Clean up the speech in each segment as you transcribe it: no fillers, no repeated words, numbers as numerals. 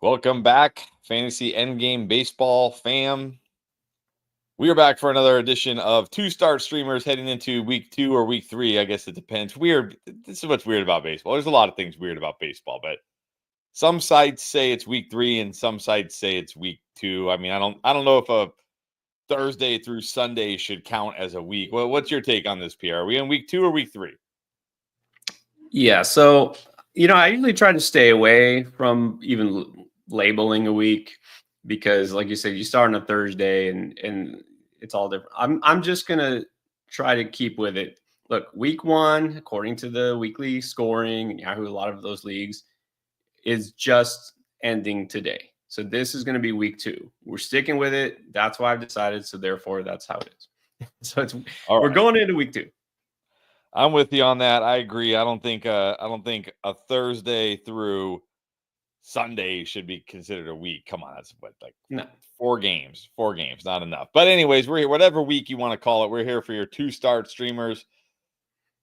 Welcome back, Fantasy Endgame Baseball fam. We are back for another edition of Two Start Streamers heading into week 2 or week 3. I guess it depends. Weird. This is what's weird about baseball. There's a lot of things weird about baseball, but some sites say it's week 3 and some sites say it's week 2. I mean, I don't know if a Thursday through Sunday should count as a week. Well, what's your take on this, Pierre? Are we in week 2 or week 3? Yeah, so I usually try to stay away from even labeling a week because, like you said, you start on a Thursday and it's all different. I'm just gonna try to keep with it. Look, week 1, according to the weekly scoring and Yahoo, a lot of those leagues is just ending today. So this is going to be week 2. We're sticking with it. That's why I've decided. So therefore, that's how it is. So we're going into week 2. I'm with you on that. I agree. I don't think a Thursday through Sunday should be considered a week. Come on, that's what, like No. 4 games, not enough. But anyways, we're here. Whatever week you want to call it, we're here for your 2-start streamers.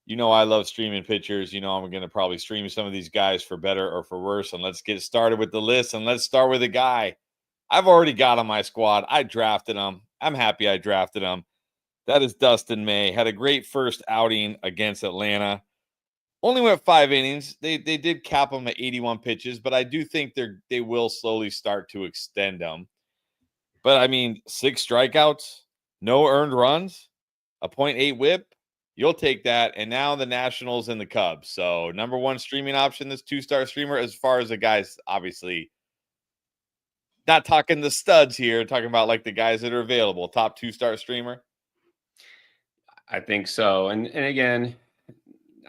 You know I love streaming pitchers. You know I'm going to probably stream some of these guys for better or for worse. And let's get started with the list. And let's start with a guy I've already got on my squad. I drafted him. I'm happy I drafted him. That is Dustin May. Had a great first outing against Atlanta. Only went 5 innings. They did cap him at 81 pitches, but I do think they will slowly start to extend them. But I mean, 6 strikeouts, no earned runs, a .8 whip. You'll take that. And now the Nationals and the Cubs. So number 1 streaming option, this 2-star streamer, as far as the guys, obviously not talking the studs here, talking about like the guys that are available. Top 2-star streamer. I think so. And again,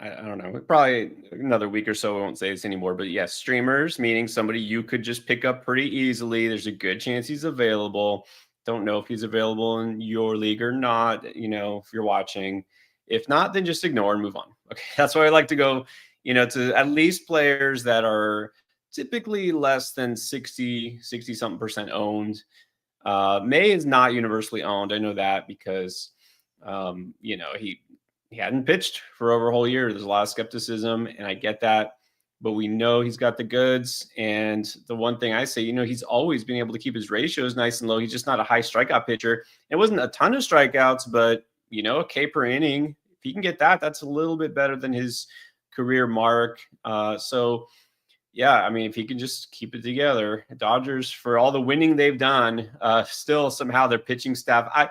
I don't know, probably another week or so, we won't say this anymore, but yes, streamers, meaning somebody you could just pick up pretty easily. There's a good chance he's available. Don't know if he's available in your league or not, if you're watching. If not, then just ignore and move on. Okay. That's why I like to go, to at least players that are typically less than 60 something percent owned. May is not universally owned. I know that because, he hadn't pitched for over a whole year. There's a lot of skepticism, and I get that. But we know he's got the goods. And the one thing I say, he's always been able to keep his ratios nice and low. He's just not a high strikeout pitcher. It wasn't a ton of strikeouts, but, a K per inning. If he can get that, that's a little bit better than his career mark. So, yeah, I mean, if he can just keep it together, Dodgers, for all the winning they've done, still somehow their pitching staff,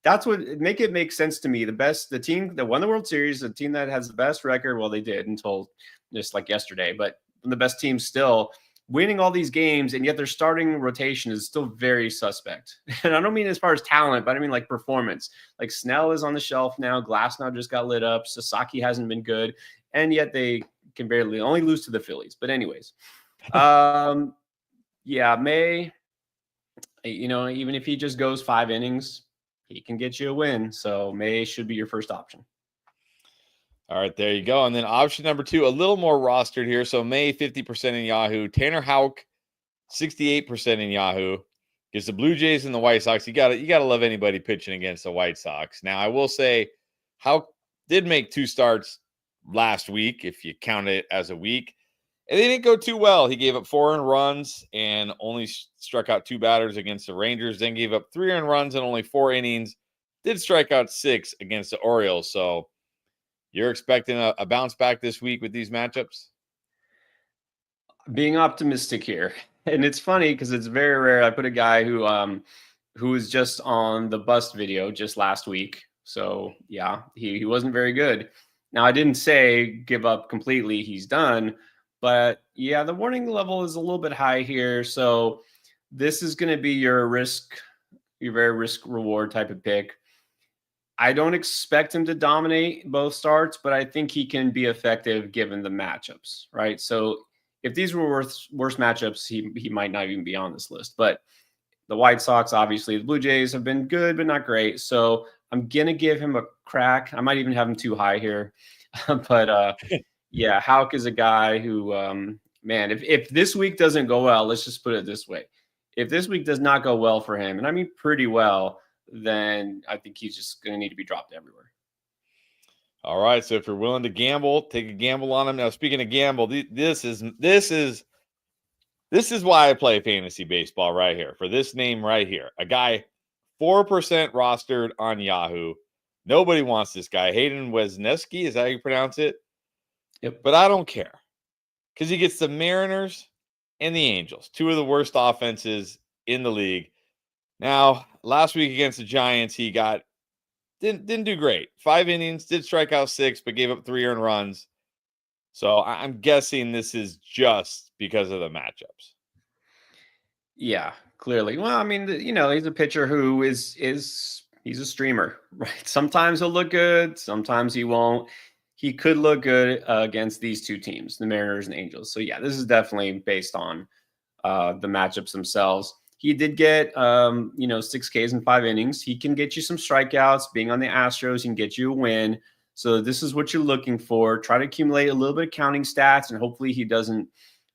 that's what make sense to me. The team that won the World Series, the team that has the best record, well, they did until just like yesterday, but the best team still winning all these games, and yet their starting rotation is still very suspect. And I don't mean as far as talent, but I mean like performance. Like Snell is on the shelf now. Glasnow just got lit up. Sasaki hasn't been good, and yet they can barely only lose to the Phillies. But anyways, yeah, May, even if he just goes 5 innings, he can get you a win. So May should be your first option. All right, there you go. And then option number 2, a little more rostered here. So May, 50% in Yahoo. Tanner Houck, 68% in Yahoo. Gets the Blue Jays and the White Sox. You gotta love anybody pitching against the White Sox. Now, I will say Houck did make 2 starts last week, if you count it as a week. And they didn't go too well. He gave up 4 earned runs and only struck out 2 batters against the Rangers. Then gave up 3 earned runs and only 4 innings. Did strike out 6 against the Orioles. So you're expecting a bounce back this week with these matchups? Being optimistic here. And it's funny because it's very rare. I put a guy who was just on the bust video just last week. So yeah, he wasn't very good. Now, I didn't say give up completely. He's done. But yeah, the warning level is a little bit high here. So this is going to be your very risk reward type of pick. I don't expect him to dominate both starts, but I think he can be effective given the matchups, right? So if these were worse matchups, he might not even be on this list. But the White Sox, obviously, the Blue Jays have been good, but not great. So I'm going to give him a crack. I might even have him too high here. But yeah, Houck is a guy who, man, if this week doesn't go well, let's just put it this way. If this week does not go well for him, and I mean pretty well, then I think he's just going to need to be dropped everywhere. All right. So if you're willing to gamble, take a gamble on him. Now, speaking of gamble, this is This is why I play fantasy baseball right here, for this name right here. A guy 4% rostered on Yahoo. Nobody wants this guy. Hayden Wesneski, is that how you pronounce it? Yep. But I don't care, because he gets the Mariners and the Angels, two of the worst offenses in the league. Now, last week against the Giants, he didn't do great. 5 innings, did strike out 6, but gave up 3 earned runs. So I'm guessing this is just because of the matchups. Yeah, clearly. Well, I mean, he's a pitcher who is he's a streamer, right? Sometimes he'll look good, sometimes he won't. He could look good against these two teams, the Mariners and Angels. So yeah, this is definitely based on the matchups themselves. He did get 6 Ks in 5 innings. He can get you some strikeouts. Being on the Astros, he can get you a win. So this is what you're looking for. Try to accumulate a little bit of counting stats, and hopefully he doesn't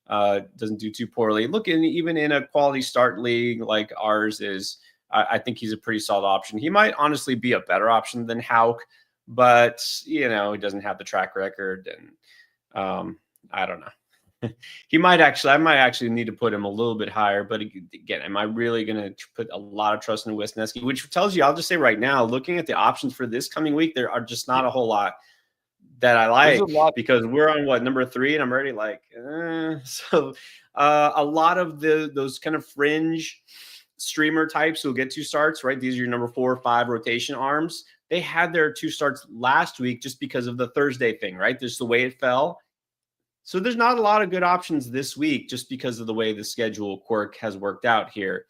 do too poorly. Look, even in a quality start league like ours is, I think he's a pretty solid option. He might honestly be a better option than Houck, but he doesn't have the track record, and I don't know. I might actually need to put him a little bit higher. But again, am I really going to put a lot of trust in Wesneski? Which tells you, I'll just say right now, looking at the options for this coming week, there are just not a whole lot that I like, because we're on number 3, and I'm already like, so a lot of those kind of fringe streamer types who'll get 2 starts, right? These are your number 4 or 5 rotation arms. They had their 2 starts last week just because of the Thursday thing, right? Just the way it fell. So there's not a lot of good options this week just because of the way the schedule quirk has worked out here.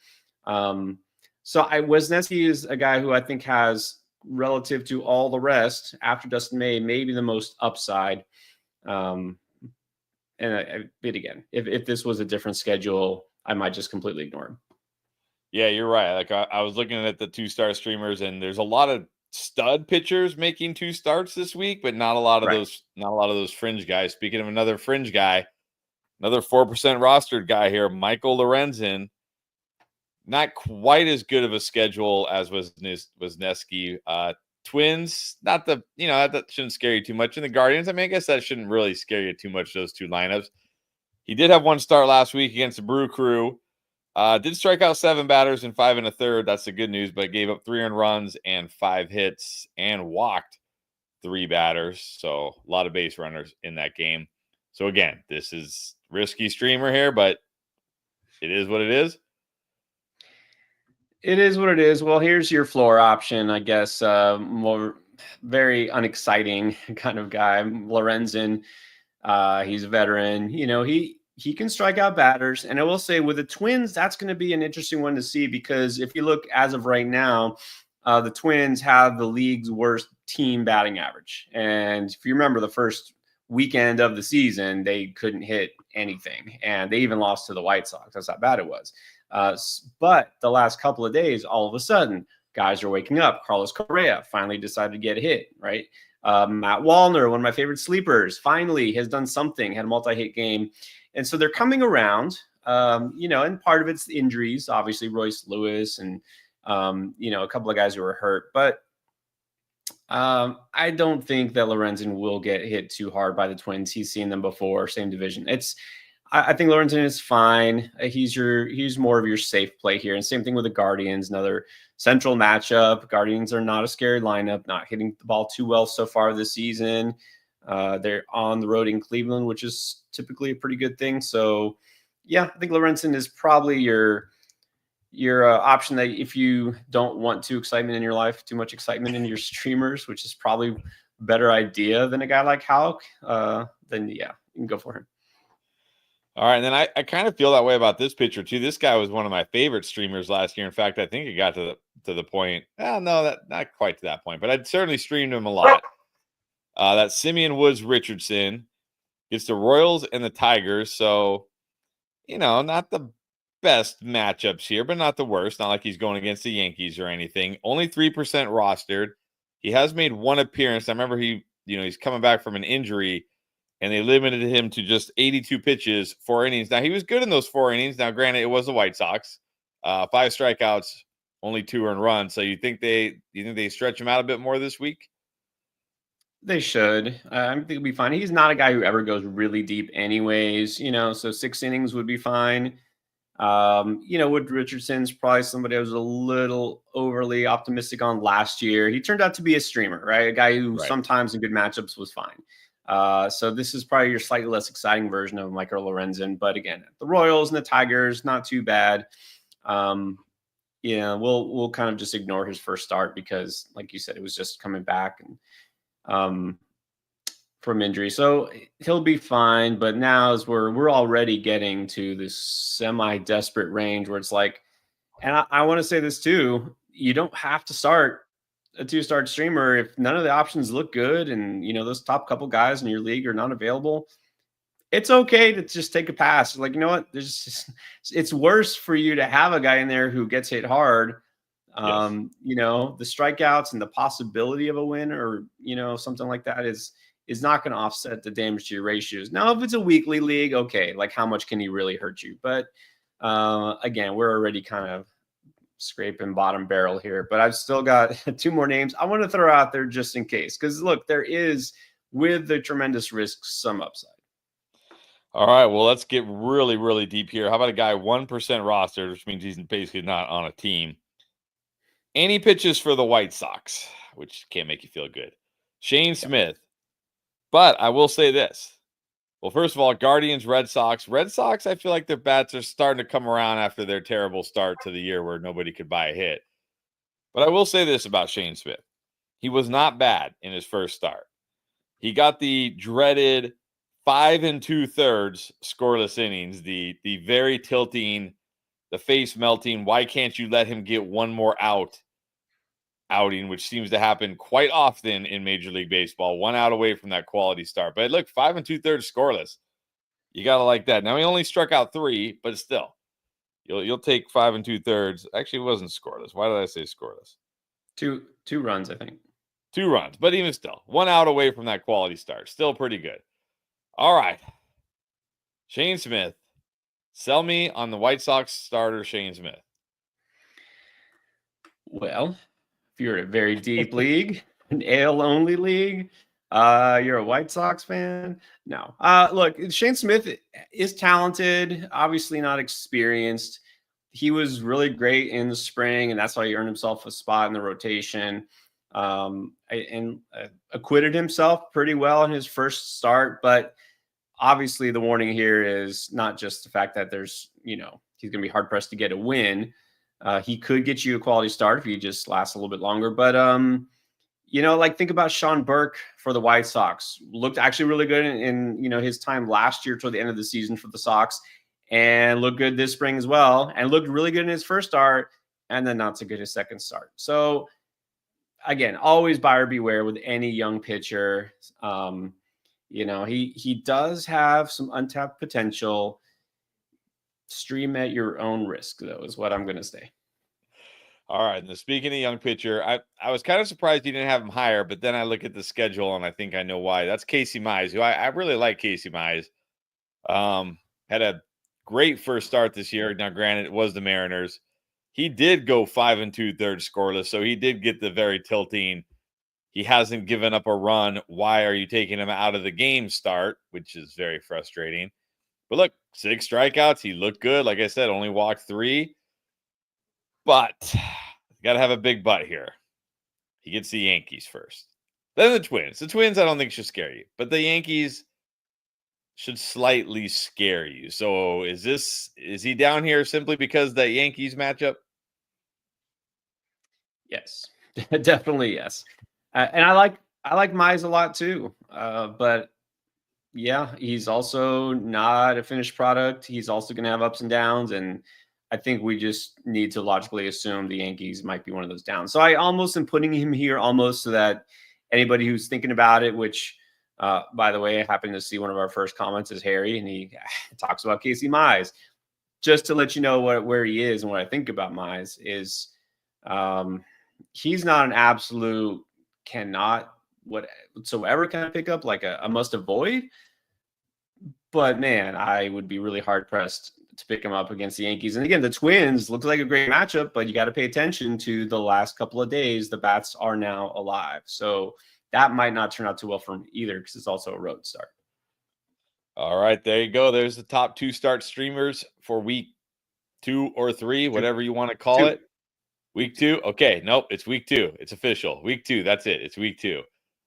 Wesneski is a guy who I think has, relative to all the rest, after Dustin May, maybe the most upside. But again, if this was a different schedule, I might just completely ignore him. Yeah, you're right. Like I was looking at the 2-star streamers, and there's a lot of stud pitchers making 2 starts this week, but not a lot of those fringe guys. Speaking of another fringe guy, another 4% rostered guy here, Michael Lorenzen. Not quite as good of a schedule as was Wesneski. Twins, not the, that shouldn't scare you too much. And the Guardians, I mean, I guess that shouldn't really scare you too much, those 2 lineups. He did have 1 start last week against the Brew Crew. Did strike out 7 batters in 5 1/3. That's the good news, but gave up 3 earned runs and 5 hits and walked 3 batters. So a lot of base runners in that game. So again, this is risky streamer here, but it is what it is. It is what it is. Well, here's your floor option, I guess. More very unexciting kind of guy, Lorenzen. He's a veteran. He can strike out batters. And I will say, with the Twins, that's going to be an interesting one to see, because if you look as of right now, the Twins have the league's worst team batting average. And if you remember the first weekend of the season, they couldn't hit anything. And they even lost to the White Sox. That's how bad it was. But the last couple of days, all of a sudden, guys are waking up. Carlos Correa finally decided to get a hit, right? Matt Wallner, one of my favorite sleepers, finally has done something, had a multi-hit game. And so they're coming around, and part of it's injuries, obviously Royce Lewis and, a couple of guys who were hurt. But I don't think that Lorenzen will get hit too hard by the Twins. He's seen them before, same division. I think Lorenzen is fine. He's more of your safe play here. And same thing with the Guardians, another central matchup. Guardians are not a scary lineup, not hitting the ball too well so far this season. They're on the road in Cleveland, which is typically a pretty good thing. So yeah, I think Lorenzen is probably your option that, if you don't want too much excitement in your streamers, which is probably a better idea than a guy like Houck, then yeah, you can go for him. All right, and then I kind of feel that way about this pitcher too. This guy was one of my favorite streamers last year. In fact, I think it got to the point. No, not quite to that point, but I'd certainly streamed him a lot. That's Simeon Woods Richardson. It's the Royals and the Tigers, so not the best matchups here, but not the worst. Not like he's going against the Yankees or anything. Only 3% rostered. He has made 1 appearance. I remember he's coming back from an injury, and they limited him to just 82 pitches, 4 innings. Now, he was good in those 4 innings. Now, granted, it was the White Sox. 5 strikeouts, only 2 earned runs. So you think they stretch him out a bit more this week? They should. I think it'll be fine. He's not a guy who ever goes really deep, anyways. So 6 innings would be fine. Wood Richardson's probably somebody I was a little overly optimistic on last year. He turned out to be a streamer, right? A guy who Right. sometimes in good matchups was fine. So this is probably your slightly less exciting version of Michael Lorenzen. But again, the Royals and the Tigers, not too bad. We'll kind of just ignore his first start because, like you said, it was just coming back and from injury. So he'll be fine. But now as we're already getting to this semi-desperate range where it's like, and I want to say this too, you don't have to start a 2-start streamer if none of the options look good and those top couple guys in your league are not available. It's okay to just take a pass. Like, you know what? It's worse for you to have a guy in there who gets hit hard. Yes. The strikeouts and the possibility of a win or something like that is not going to offset the damage to your ratios. Now, if it's a weekly league, okay, like how much can he really hurt you? But again, we're already kind of scraping bottom barrel here, but I've still got 2 more names I want to throw out there just in case. Because look, there is, with the tremendous risks, some upside. All right. Well, let's get really, really deep here. How about a guy 1% rostered, which means he's basically not on a team. And he pitches for the White Sox, which can't make you feel good. Shane Smith. But I will say this. Well, first of all, Guardians, Red Sox. Red Sox, I feel like their bats are starting to come around after their terrible start to the year where nobody could buy a hit. But I will say this about Shane Smith. He was not bad in his first start. He got the dreaded 5 2/3 scoreless innings, the very tilting, the face melting. Why can't you let him get one more outing, which seems to happen quite often in Major League Baseball, 1 out away from that quality start. But look, 5 2/3 scoreless. You gotta like that. Now he only struck out 3, but still, you'll take 5 2/3. Actually, it wasn't scoreless. Why did I say scoreless? Two runs, I think. 2 runs, but even still, 1 out away from that quality start. Still pretty good. All right, Shane Smith. Sell me on the White Sox starter, Shane Smith. Well, if you're in a very deep league, an AL only league, you're a White Sox fan. No, look, Shane Smith is talented, obviously not experienced. He was really great in the spring, and that's why he earned himself a spot in the rotation. Acquitted himself pretty well in his first start, but obviously the warning here is not just the fact that there's, he's going to be hard pressed to get a win. He could get you a quality start if he just lasts a little bit longer. But, think about Sean Burke for the White Sox. Looked actually really good in his time last year toward the end of the season for the Sox, and looked good this spring as well, and looked really good in his first start, and then not so good his second start. So, again, always buyer beware with any young pitcher. He does have some untapped potential. Stream at your own risk, though, is what I'm going to say. All right. Now, speaking of young pitcher, I was kind of surprised you didn't have him higher, but then I look at the schedule and I think I know why. That's Casey Mize, who I really like. Casey Mize had a great first start this year. Now, granted, it was the Mariners. He did go 5 2/3 scoreless, so he did get the very tilting. He hasn't given up a run. Why are you taking him out of the game start, which is very frustrating. But look, 6 strikeouts. He looked good. Like I said, only walked 3. But got to have a big but here. He gets the Yankees first. Then the Twins. The Twins I don't think should scare you. But the Yankees should slightly scare you. So is he down here simply because the Yankees matchup? Yes, definitely yes. And I like Mize a lot too. But yeah, he's also not a finished product. He's also going to have ups and downs. And I think we just need to logically assume the Yankees might be one of those downs. So I almost am putting him here almost so that anybody who's thinking about it, which, by the way, I happened to see one of our first comments is Harry, and he talks about Casey Mize. Just to let you know where he is and what I think about Mize is he's not an absolute cannot whatsoever kind of pick up, like a must avoid. But man, I would be really hard pressed to pick him up against the Yankees. And again, the Twins looks like a great matchup, but you got to pay attention to the last couple of days. The bats are now alive. So that might not turn out too well for him either because it's also a road start. All right, there you go. There's the top 2 start streamers for week 2 or 3, whatever you want to call it. Week 2. Okay, nope, it's week 2. It's official. Week 2. That's it. It's week 2.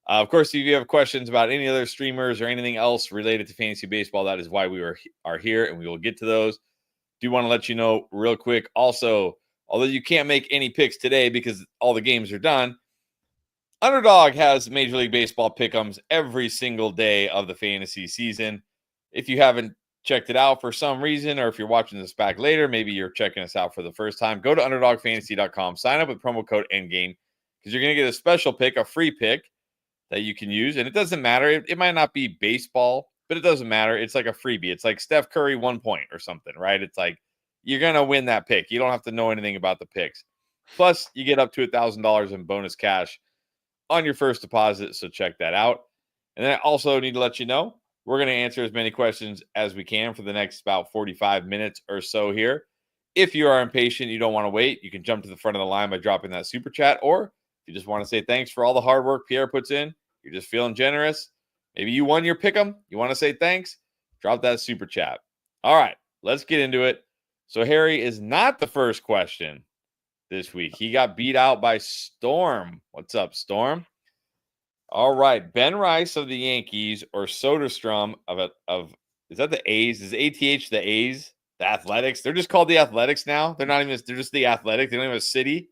Of course, if you have questions about any other streamers or anything else related to fantasy baseball, that is why we are here, and we will get to those. Do want to let you know real quick. Also, although you can't make any picks today because all the games are done, Underdog has Major League Baseball pick'ems every single day of the fantasy season. If you haven't checked it out for some reason, or if you're watching this back later, maybe you're checking us out for the first time, go to underdogfantasy.com, sign up with promo code ENDGAME, because you're going to get a special pick, a free pick that you can use. And it doesn't matter. It might not be baseball, but it doesn't matter. It's like a freebie. It's like Steph Curry 1 point or something, right? It's like you're going to win that pick. You don't have to know anything about the picks. Plus, you get up to $1,000 in bonus cash on your first deposit. So check that out. And then I also need to let you know, we're going to answer as many questions as we can for the next about 45 minutes or so here. If you are impatient, you don't want to wait, you can jump to the front of the line by dropping that super chat. Or if you just want to say thanks for all the hard work Pierre puts in, you're just feeling generous, maybe you won your pick'em, you want to say thanks, drop that super chat. All right, let's get into it. So Harry is not the first question this week. He got beat out by Storm. What's up, Storm? All right, Ben Rice of the Yankees or Soderstrom of is that the A's? Is ATH the A's? The Athletics? They're just called the Athletics now. They're not even. They're just the Athletic. They don't even have a city.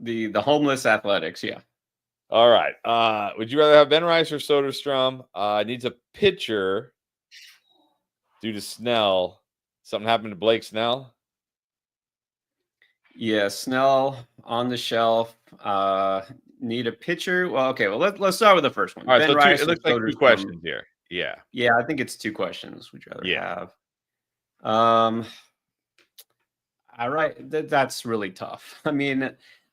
The homeless Athletics, yeah. All right. Would you rather have Ben Rice or Soderstrom? Needs a pitcher due to Snell. Something happened to Blake Snell. Yeah, Snell on the shelf. Need a pitcher. Well, okay. Well, let's start with the first one. All right. Ben So Rice it looks like 2 questions here. Yeah. Yeah, I think it's 2 questions. Would you rather have? All right. That's really tough. I mean,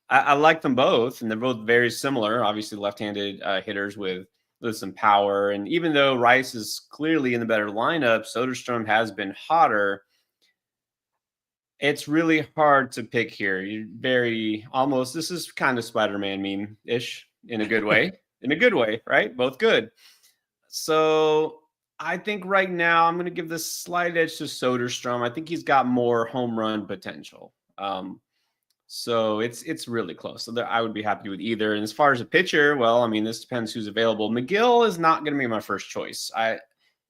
I like them both, and they're both very similar. Obviously, left-handed hitters with some power. And even though Rice is clearly in the better lineup, Soderstrom has been hotter. It's really hard to pick here. You're this is kind of Spider-Man meme-ish in a good way. In a good way, right? Both good. So I think right now I'm going to give this slight edge to Soderstrom. I think he's got more home run potential. So it's really close. So I would be happy with either. And as far as a pitcher, well, I mean, this depends who's available. McGill is not going to be my first choice.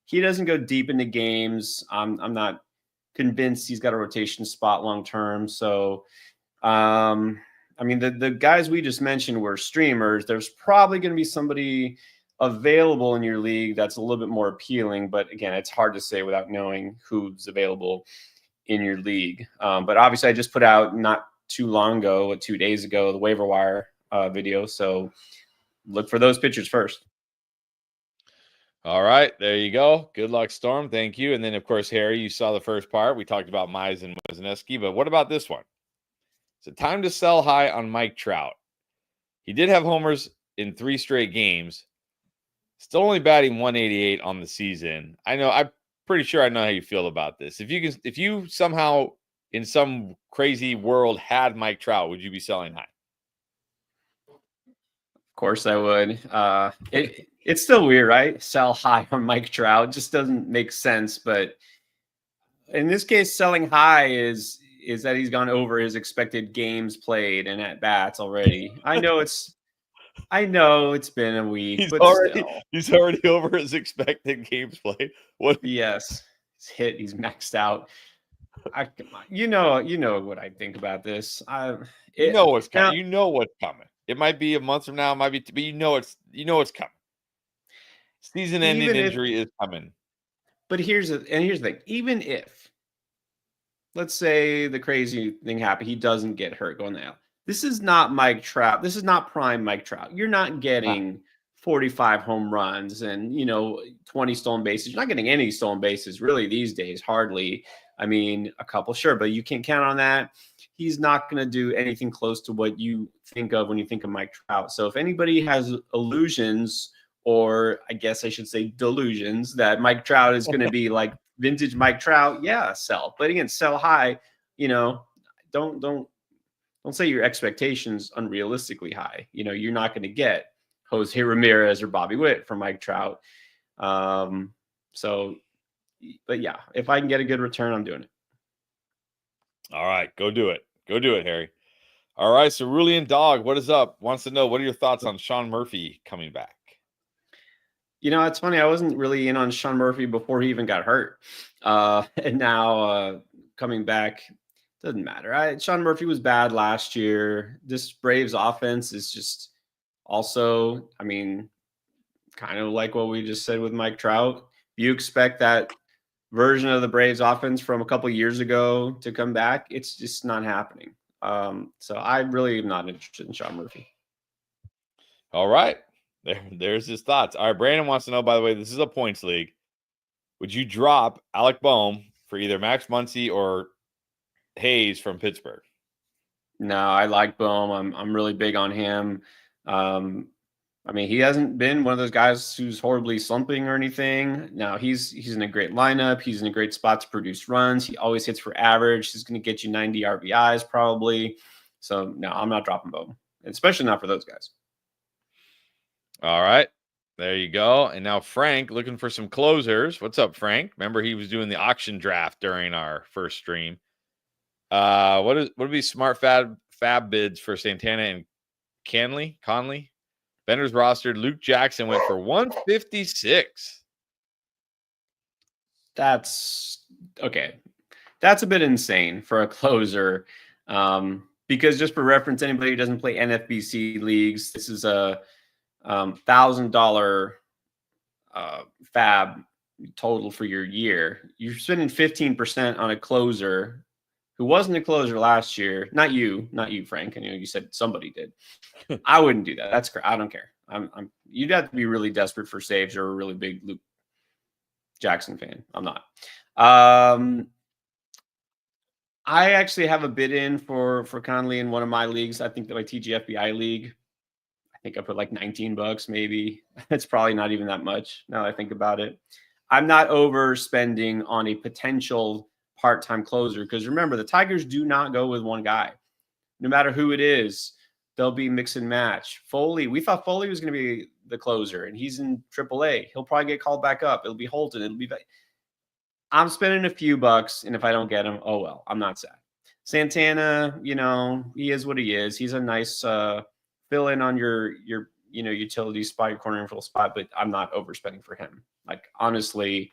He doesn't go deep into games. I'm not convinced he's got a rotation spot long term. So, I mean, the guys we just mentioned were streamers. There's probably going to be somebody available in your league that's a little bit more appealing. But again, it's hard to say without knowing who's available in your league. But obviously, I just put out not too long ago, 2 days ago, the waiver wire video. So look for those pitchers first. All right, there you go. Good luck, Storm. Thank you. And then, of course, Harry, you saw the first part. We talked about Mize and Wesneski, but what about this one? Is it time to sell high on Mike Trout? He did have homers in 3 straight games. Still only batting 188 on the season. I'm pretty sure I know how you feel about this. If you somehow in some crazy world had Mike Trout, would you be selling high? Of course I would. It's still weird, right? Sell high on Mike Trout just doesn't make sense. But in this case, selling high is that he's gone over his expected games played and at bats already. I know it's been a week. He's already over his expected games played. What? Yes, he's maxed out. You know what I think about this. You know what's coming. You know what's coming. It might be a month from now. It might be, but you know it's coming. Season-ending injury is coming. But here's the thing. Even if, let's say, the crazy thing happened, he doesn't get hurt going out. This is not Mike Trout. This is not prime Mike Trout. You're not getting 45 home runs and 20 stolen bases. You're not getting any stolen bases really these days. Hardly. I mean, a couple, sure, but you can't count on that. He's not going to do anything close to what you think of when you think of Mike Trout. So if anybody has illusions, or I guess I should say delusions, that Mike Trout is going to be like vintage Mike Trout, yeah, sell. But again, sell high. Don't say your expectations unrealistically high. You're not going to get Jose Ramirez or Bobby Witt for Mike Trout. So, but yeah, if I can get a good return, I'm doing it. All right, go do it. Go do it, Harry. All right, Cerulean Dog, what is up? Wants to know, what are your thoughts on Sean Murphy coming back? It's funny. I wasn't really in on Sean Murphy before he even got hurt. And now coming back, doesn't matter. Sean Murphy was bad last year. This Braves offense is just also, I mean, kind of like what we just said with Mike Trout. You expect that version of the Braves offense from a couple of years ago to come back. It's just not happening. So I really am not interested in Sean Murphy. All right. There's his thoughts. All right, Brandon wants to know, by the way, this is a points league. Would you drop Alec Bohm for either Max Muncy or Hayes from Pittsburgh? No, I like Bohm. I'm really big on him. I mean, he hasn't been one of those guys who's horribly slumping or anything. Now he's in a great lineup. He's in a great spot to produce runs. He always hits for average. He's going to get you 90 RBIs probably. So no, I'm not dropping Bohm, especially not for those guys. All right. There you go. And now Frank looking for some closers. What's up, Frank? Remember, he was doing the auction draft during our first stream. What would be smart fab bids for Santana and Conley? Bender's rostered. Luke Jackson went for 156. That's okay. That's a bit insane for a closer. Because just for reference, anybody who doesn't play NFBC leagues, this is a $1,000 fab total for your year. You're spending 15% on a closer who wasn't a closer last year. Not you, Frank. I know you said somebody did. I wouldn't do that. That's I don't care. You'd have to be really desperate for saves or a really big Luke Jackson fan. I'm not. I actually have a bid in for Conley in one of my leagues. I think that my TGFBI league. I think I put like $19 maybe. It's probably not even that much now that I think about it. I'm not overspending on a potential part-time closer because remember, the Tigers do not go with one guy. No matter who it is, they'll be mix and match. Foley, we thought Foley was going to be the closer, and he's in AAA. He'll probably get called back up. It'll be Holton. It'll be. I'm spending a few bucks, and if I don't get him, oh well. I'm not sad. Santana, he is what he is. He's a nice fill in on your utility spot, your corner infield spot, but I'm not overspending for him. Like honestly,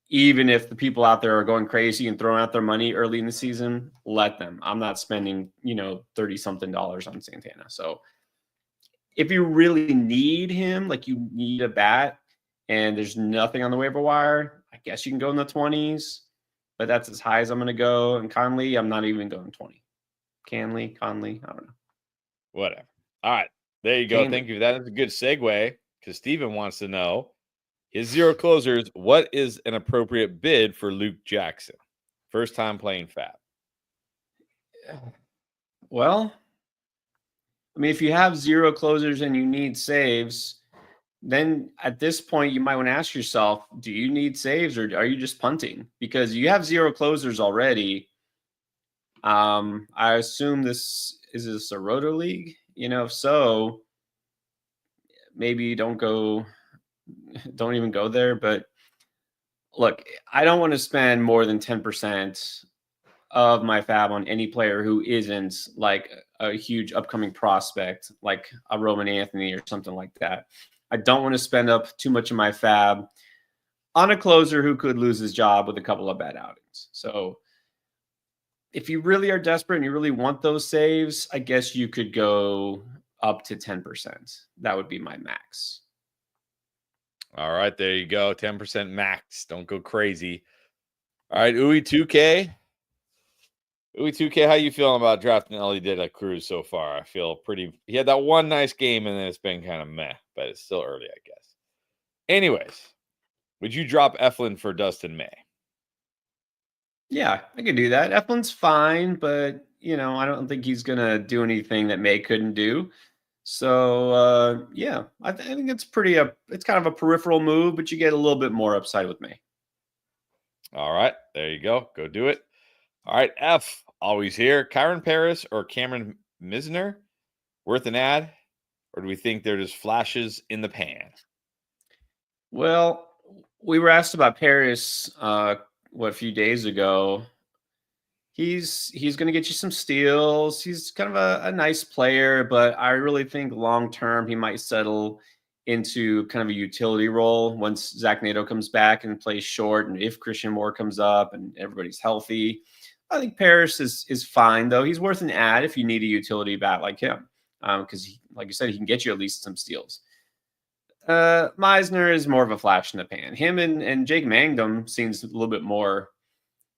even if the people out there are going crazy and throwing out their money early in the season, let them. I'm not spending, $30-something on Santana. So if you really need him, like you need a bat and there's nothing on the waiver wire, I guess you can go in the 20s, but that's as high as I'm going to go. And Conley, I'm not even going 20. Conley, I don't know. Whatever. All right. There you go. Thank you. That is a good segue because Steven wants to know, his zero closers, what is an appropriate bid for Luke Jackson? First time playing fab. Well, I mean, if you have zero closers and you need saves, then at this point, you might want to ask yourself, do you need saves or are you just punting? Because you have zero closers already. I assume this is a roto league. If so, maybe you don't even go there. But look, I don't want to spend more than 10% of my fab on any player who isn't like a huge upcoming prospect, like a Roman Anthony or something like that. I don't want to spend up too much of my fab on a closer who could lose his job with a couple of bad outings. So if you really are desperate and you really want those saves, I guess you could go up to 10%. That would be my max. All right, there you go. 10% max. Don't go crazy. All right, Uwe 2K. Uwe 2K, how you feeling about drafting Ellie De La Cruz so far? I feel he had that one nice game and then it's been kind of meh, but it's still early, I guess. Anyways, would you drop Eflin for Dustin May? Yeah, I could do that. Eflin's fine, but I don't think he's gonna do anything that May couldn't do. So yeah, I think it's it's kind of a peripheral move, but you get a little bit more upside with May. All right, there you go. Go do it. All right, F, always here. Kyron Paris or Cameron Misner? Worth an ad or do we think they're just flashes in the pan? Well, we were asked about Paris a few days ago. He's going to get you some steals. He's kind of a nice player, but I really think long term he might settle into kind of a utility role once Zach Nato comes back and plays short, and if Christian Moore comes up and everybody's healthy. I think Paris is fine though. He's worth an add if you need a utility bat like him, because like you said, he can get you at least some steals. Meisner is more of a flash in the pan. Him and Jake Mangum seems a little bit more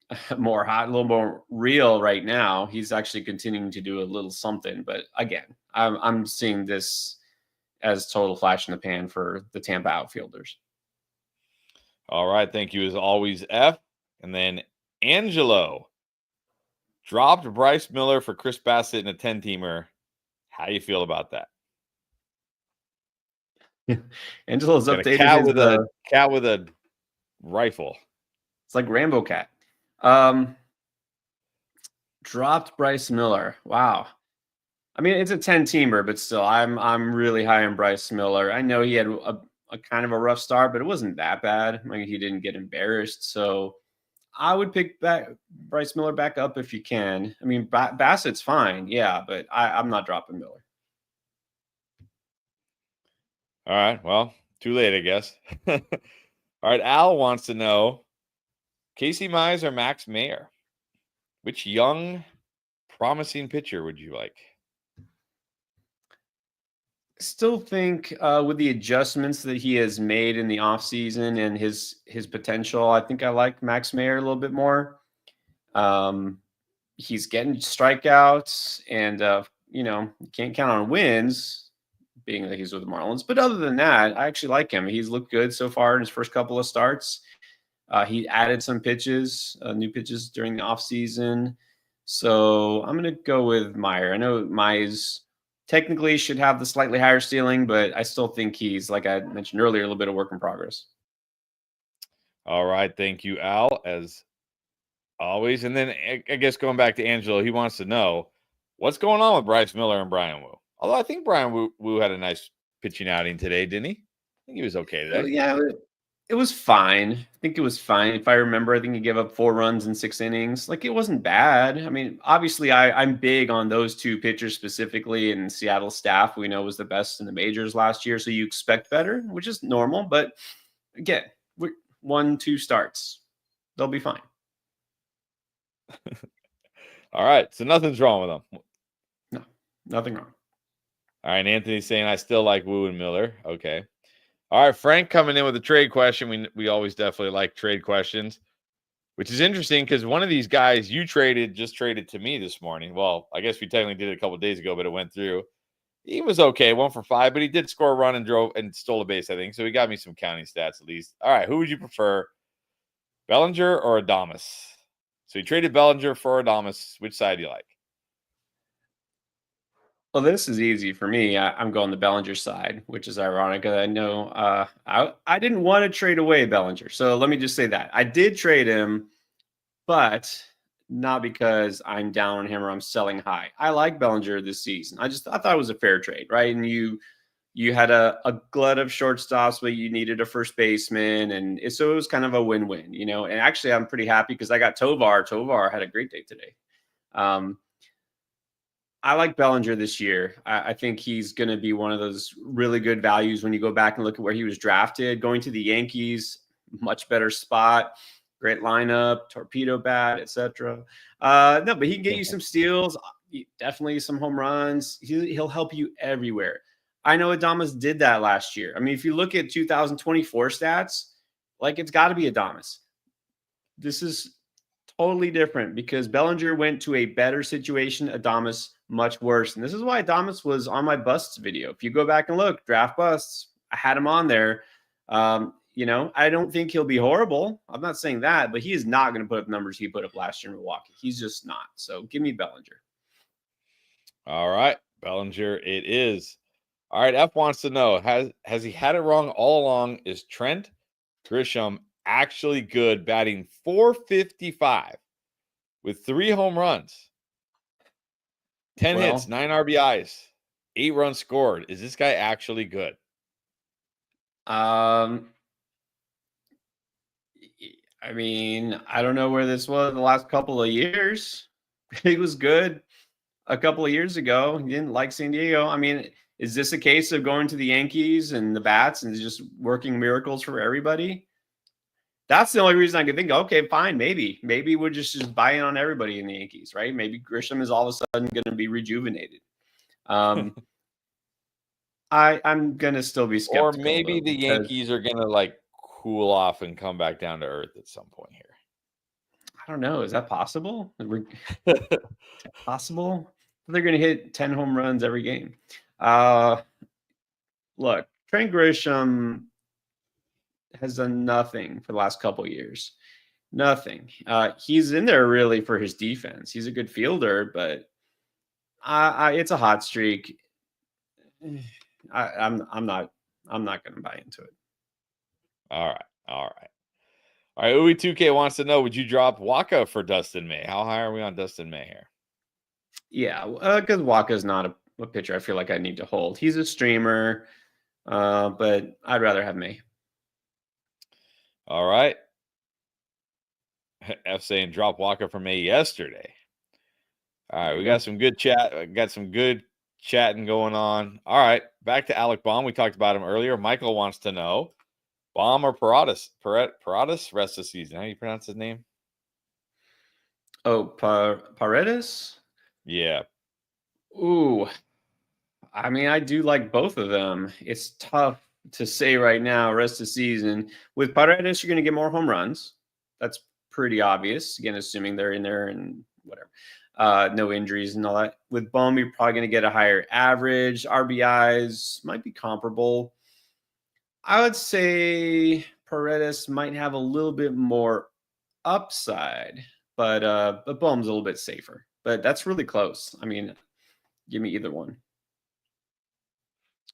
hot, a little more real right now. He's actually continuing to do a little something, but again, I'm seeing this as total flash in the pan for the Tampa outfielders. All right, thank you as always, F. And then Angelo dropped Bryce Miller for Chris Bassett in a 10-teamer. How you feel about that? Angelo's got updated a cat his, with a cat with a rifle. It's like Rambo Cat. Dropped Bryce Miller. Wow. I mean, it's a 10-teamer, but still, I'm really high on Bryce Miller. I know he had a kind of a rough start, but it wasn't that bad. I mean, he didn't get embarrassed, so I would pick Bryce Miller back up if you can. I mean, Bassett's fine, yeah, but I'm not dropping Miller. All right, well, too late, I guess. All right, Al wants to know, Casey Mize or Max Meyer? Which young, promising pitcher would you like? Still think with the adjustments that he has made in the offseason and his potential, I think I like Max Meyer a little bit more. He's getting strikeouts, and you can't count on wins, being that he's with the Marlins. But other than that, I actually like him. He's looked good so far in his first couple of starts. He added some pitches, new pitches during the offseason. So I'm going to go with Meyer. I know Mize technically should have the slightly higher ceiling, but I still think he's, like I mentioned earlier, a little bit of work in progress. All right. Thank you, Al, as always. And then I guess going back to Angelo, he wants to know what's going on with Bryce Miller and Brian Wu. Although I think Brian Wu had a nice pitching outing today, didn't he? I think he was okay today. Yeah, it was fine. I think it was fine. If I remember, I think he gave up 4 runs in 6 innings. Like, it wasn't bad. I mean, obviously, I'm big on those 2 pitchers specifically, and Seattle staff we know was the best in the majors last year. So you expect better, which is normal. But again, 1-2 starts. They'll be fine. All right. So nothing's wrong with them. No, nothing wrong. All right. Anthony's saying I still like Wu and Miller. Okay. All right, Frank coming in with a trade question. We always definitely like trade questions, which is interesting because one of these guys you just traded to me this morning. Well, I guess we technically did it a couple of days ago, but it went through. He was okay, 1 for 5, but he did score a run and stole a base, I think. So he got me some counting stats at least. All right, who would you prefer, Bellinger or Adames? So he traded Bellinger for Adames. Which side do you like? Well, this is easy for me. I'm going the Bellinger side, which is ironic. I know I didn't want to trade away Bellinger. So let me just say that. I did trade him, but not because I'm down on him or I'm selling high. I like Bellinger this season. I thought it was a fair trade, right? And you had a glut of shortstops, but you needed a first baseman. And so it was kind of a win-win, And actually, I'm pretty happy because I got Tovar. Tovar had a great day today. I like Bellinger this year. I think he's going to be one of those really good values when you go back and look at where he was drafted. Going to the Yankees, much better spot, great lineup, torpedo bat, etc. No, but he can get you some steals, definitely some home runs. He'll help you everywhere. I know Adames did that last year. I mean, if you look at 2024 stats, like, it's got to be Adames. This is totally different because Bellinger went to a better situation. Adames much worse. And this is why Adames was on my busts video. If you go back and look, draft busts, I had him on there. I don't think he'll be horrible. I'm not saying that, but he is not going to put up numbers he put up last year in Milwaukee. He's just not. So give me Bellinger. All right. Bellinger it is. All right. F wants to know, has he had it wrong all along? Is Trent Grisham actually good, batting .455 with 3 home runs? 10 hits, 9 RBIs, 8 runs scored. Is this guy actually good? I mean, I don't know where this was the last couple of years. He was good a couple of years ago. He didn't like San Diego. I mean, is this a case of going to the Yankees and the bats and just working miracles for everybody? That's the only reason I could think, okay, fine, maybe we're just buying on everybody in the Yankees, right? Maybe Grisham is all of a sudden going to be rejuvenated. I'm going to still be skeptical. Or maybe the Yankees are going to like cool off and come back down to earth at some point here. I don't know. Is that possible? Possible? They're going to hit 10 home runs every game. Look, Trent Grisham has done nothing for the last couple of years. Nothing. He's in there really for his defense. He's a good fielder, but it's a hot streak. I'm not going to buy into it. All right. Uwe2K wants to know: would you drop Waka for Dustin May? How high are we on Dustin May here? Yeah, because Waka is not a pitcher I feel like I need to hold. He's a streamer, but I'd rather have May. All right. F saying drop Waka for May yesterday. All right, we got some good chat. Got some good chatting going on. All right, back to Alec Bohm. We talked about him earlier. Michael wants to know: Bohm or Paradas? Paradas rest of the season. How do you pronounce his name? Oh, Paredes? Yeah. Ooh. I mean, I do like both of them. It's tough to say right now, rest of the season. With Paredes, you're going to get more home runs. That's pretty obvious. Again, assuming they're in there and whatever. No injuries and all that. With Bohm, you're probably going to get a higher average. RBIs might be comparable. I would say Paredes might have a little bit more upside, but Bohm's a little bit safer. But that's really close. I mean, give me either one.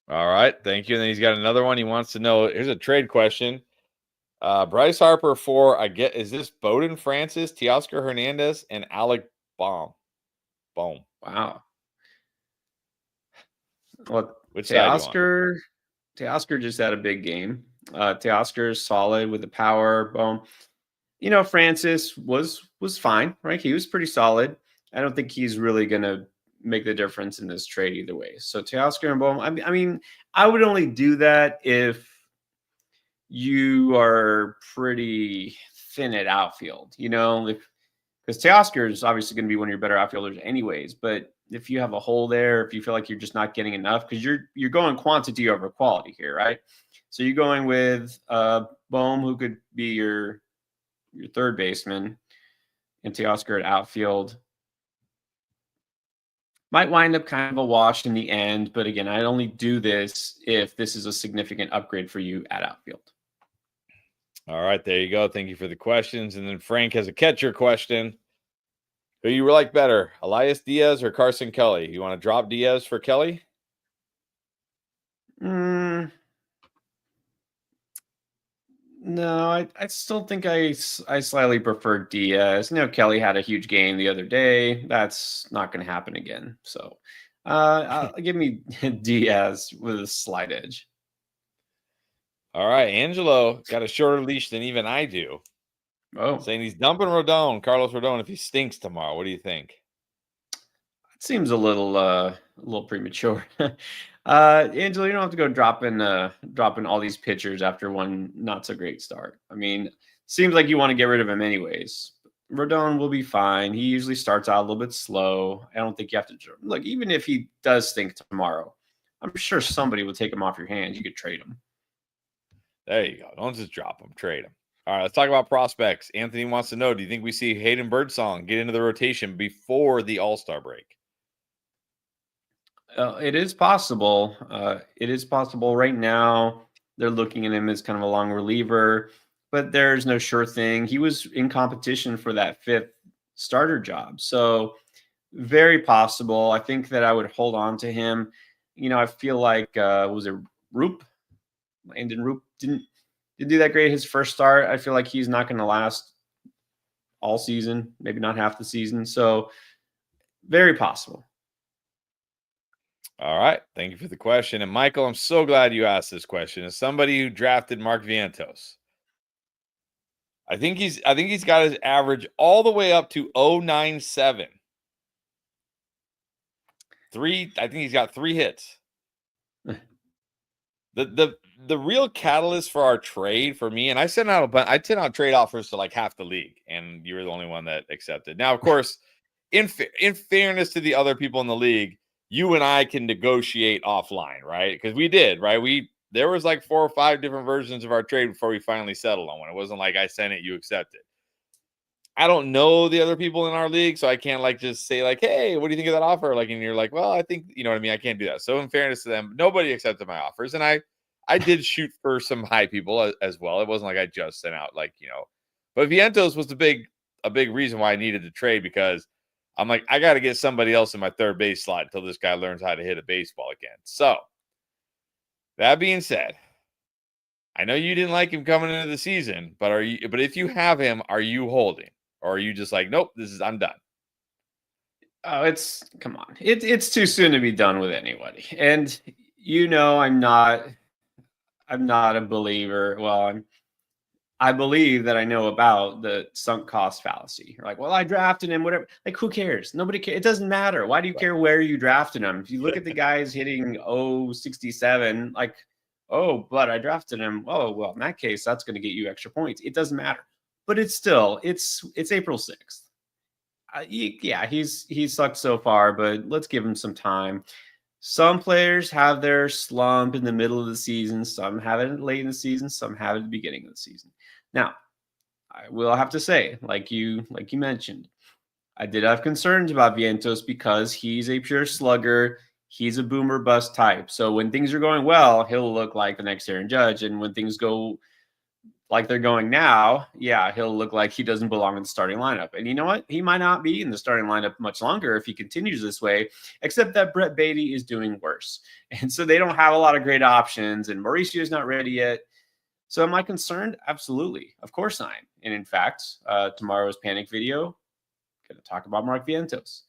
All right, thank you. And then he's got another one. He wants to know: here's a trade question. Bryce Harper for is this Bowden Francis, Teoscar Hernandez, and Alec Bohm? Wow. Well, which Teoscar just had a big game. Teoscar is solid with the power. Bohm. You know, Francis was fine, right? He was pretty solid. I don't think he's really going to make the difference in this trade either way. So Teoscar and Bohm, I mean, I would only do that if you are pretty thin at outfield, you know, because Teoscar is obviously going to be one of your better outfielders anyways. But if you have a hole there, if you feel like you're just not getting enough, because you're going quantity over quality here, right? So you're going with Bohm, who could be your third baseman, and Teoscar at outfield. Might wind up kind of a wash in the end, but again, I'd only do this if this is a significant upgrade for you at outfield. All right, there you go. Thank you for the questions. And then Frank has a catcher question. Who you like better, Elias Diaz or Carson Kelly? You want to drop Diaz for Kelly? No, I still think I slightly prefer Diaz. You know, Kelly had a huge game the other day. That's not going to happen again. So give me Diaz with a slight edge. All right, Angelo got a shorter leash than even I do. Oh, saying he's dumping Carlos Rodon, if he stinks tomorrow. What do you think? It seems a little premature. Angelo, you don't have to go dropping all these pitchers after one not so great start. I mean, seems like you want to get rid of him anyways. Rodon will be fine. He usually starts out a little bit slow. I don't think you have to look. Even if he does stink tomorrow, I'm sure somebody will take him off your hands. You could trade him. There you go. Don't just drop him. Trade him. All right, let's talk about prospects. Anthony wants to know: do you think we see Hayden Birdsong get into the rotation before the All-Star break? It is possible. It is possible. Right now, they're looking at him as kind of a long reliever, but there's no sure thing. He was in competition for that 5th starter job, so very possible. I think that I would hold on to him. You know, I feel like was it Roop? Landon Roop didn't do that great his first start. I feel like he's not going to last all season, maybe not half the season. So very possible. All right. Thank you for the question. And Michael, I'm so glad you asked this question. As somebody who drafted Mark Vientos, I think he's got his average all the way up to 0.97. I think he's got 3 hits. The real catalyst for our trade for me, and I sent out trade offers to like half the league, and you were the only one that accepted. Now, of course, in fairness to the other people in the league, you and I can negotiate offline, right? Because we did, right? There was like 4 or 5 different versions of our trade before we finally settled on one. It wasn't like I sent it, you accepted. I don't know the other people in our league, so I can't like just say like, "Hey, what do you think of that offer?" Like, and you're like, "Well, I think you know what I mean." I can't do that. So, in fairness to them, nobody accepted my offers, and I did shoot for some high people as well. It wasn't like I just sent out like but Vientos was a big reason why I needed to trade, because I'm like, I got to get somebody else in my third base slot until this guy learns how to hit a baseball again. So, that being said, I know you didn't like him coming into the season, but if you have him, are you holding? Or are you just like, nope, I'm done? Oh, come on. It's too soon to be done with anybody. And I'm not a believer. Well, I believe that I know about the sunk cost fallacy. You're like, well, I drafted him, whatever. Like, who cares? Nobody cares. It doesn't matter. Why do you care where you drafted him? If you look at the guys hitting 0.67, like, oh, but I drafted him. Oh, well, in that case, that's going to get you extra points. It doesn't matter. But it's April 6th. He's sucked so far, but let's give him some time. Some players have their slump in the middle of the season. Some have it late in the season. Some have it at the beginning of the season. Now, I will have to say, like you mentioned, I did have concerns about Vientos because he's a pure slugger. He's a boomer bust type. So when things are going well, he'll look like the next Aaron Judge. And when things go like they're going now, yeah, he'll look like he doesn't belong in the starting lineup. And you know what? He might not be in the starting lineup much longer if he continues this way, except that Brett Beatty is doing worse. And so they don't have a lot of great options, and Mauricio is not ready yet. So am I concerned? Absolutely. Of course I am. And in fact, tomorrow's panic video, going to talk about Mark Vientos.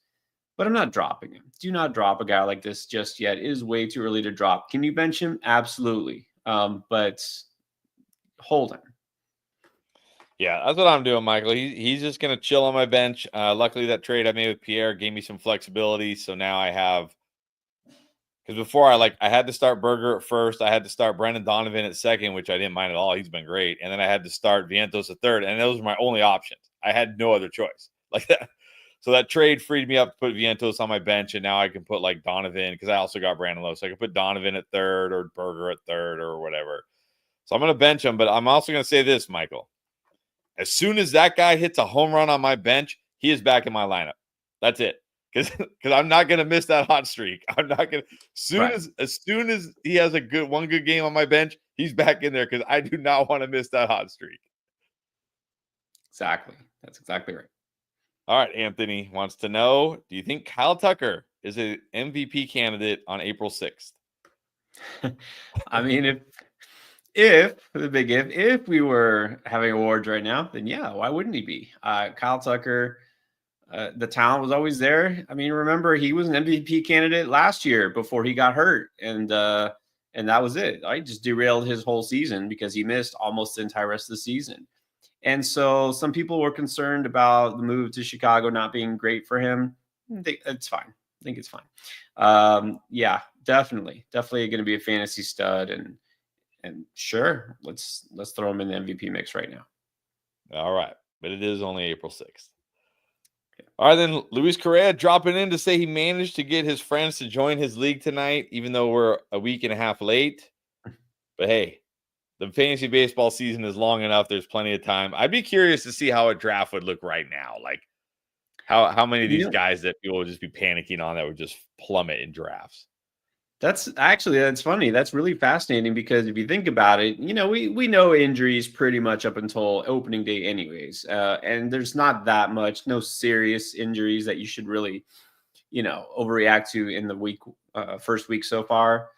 But I'm not dropping him. Do not drop a guy like this just yet. It is way too early to drop. Can you bench him? Absolutely. But hold him. Yeah, that's what I'm doing, Michael. He's just going to chill on my bench. Luckily, that trade I made with Pierre gave me some flexibility. So now I have, because before I had to start Berger at first. I had to start Brendan Donovan at second, which I didn't mind at all. He's been great. And then I had to start Vientos at third. And those were my only options. I had no other choice like that. So that trade freed me up to put Vientos on my bench. And now I can put like Donovan, because I also got Brandon Lowe. So I can put Donovan at third or Berger at third or whatever. So I'm going to bench him. But I'm also going to say this, Michael. As soon as that guy hits a home run on my bench, he is back in my lineup. That's it. Because I'm not going to miss that hot streak. I'm not going to. As soon as he has one good game on my bench, he's back in there, because I do not want to miss that hot streak. Exactly. That's exactly right. All right. Anthony wants to know, do you think Kyle Tucker is an MVP candidate on April 6th? I mean, if we were having awards right now, then yeah, why wouldn't he be? Kyle Tucker, the talent was always there. I mean, remember, he was an MVP candidate last year before he got hurt, and that was it. I just derailed his whole season because he missed almost the entire rest of the season. And so some people were concerned about the move to Chicago not being great for him. It's fine. I think it's fine. Yeah, definitely going to be a fantasy stud, and sure, let's throw him in the MVP mix right now. All right, but it is only April 6th. Okay. All right, then Luis Correa dropping in to say he managed to get his friends to join his league tonight, even though we're a week and a half late. But hey, the fantasy baseball season is long enough. There's plenty of time. I'd be curious to see how a draft would look right now. Like how many of these guys that people would just be panicking on that would just plummet in drafts. That's funny. That's really fascinating, because if you think about it, we know injuries pretty much up until opening day anyways. And there's not that much, no serious injuries that you should really, overreact to in the first week so far.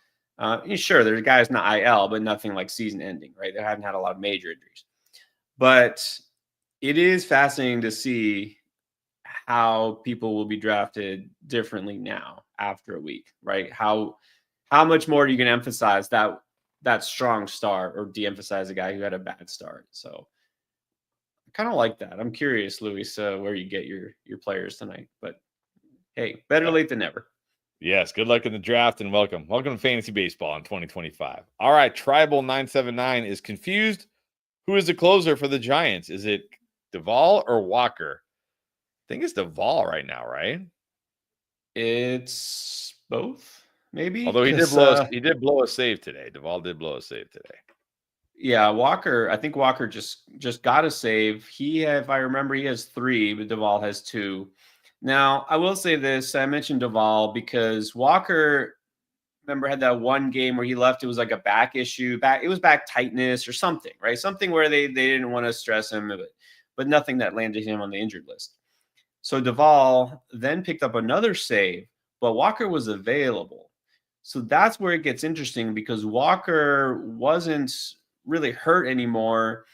Sure, there's guys not IL, but nothing like season ending, right? They haven't had a lot of major injuries. But it is fascinating to see how people will be drafted differently now after a week, right? How much more are you going to emphasize that strong start or de-emphasize a guy who had a bad start? So I kind of like that. I'm curious, Luis, where you get your players tonight, but hey, better late than never. Yes, good luck in the draft and welcome. Welcome to Fantasy Baseball in 2025. All right, Tribal979 is confused. Who is the closer for the Giants? Is it Duvall or Walker? I think it's Duvall right now, right? It's both, maybe. Although he did blow a save today. Duvall did blow a save today. Yeah, Walker. I think Walker just got a save. If I remember, he has 3, but Duvall has 2. Now, I will say this. I mentioned Duvall because Walker, remember, had that one game where he left. It was like a back issue. It was back tightness or something, right? Something where they didn't want to stress him, but nothing that landed him on the injured list. So Duvall then picked up another save, but Walker was available. So that's where it gets interesting because Walker wasn't really hurt anymore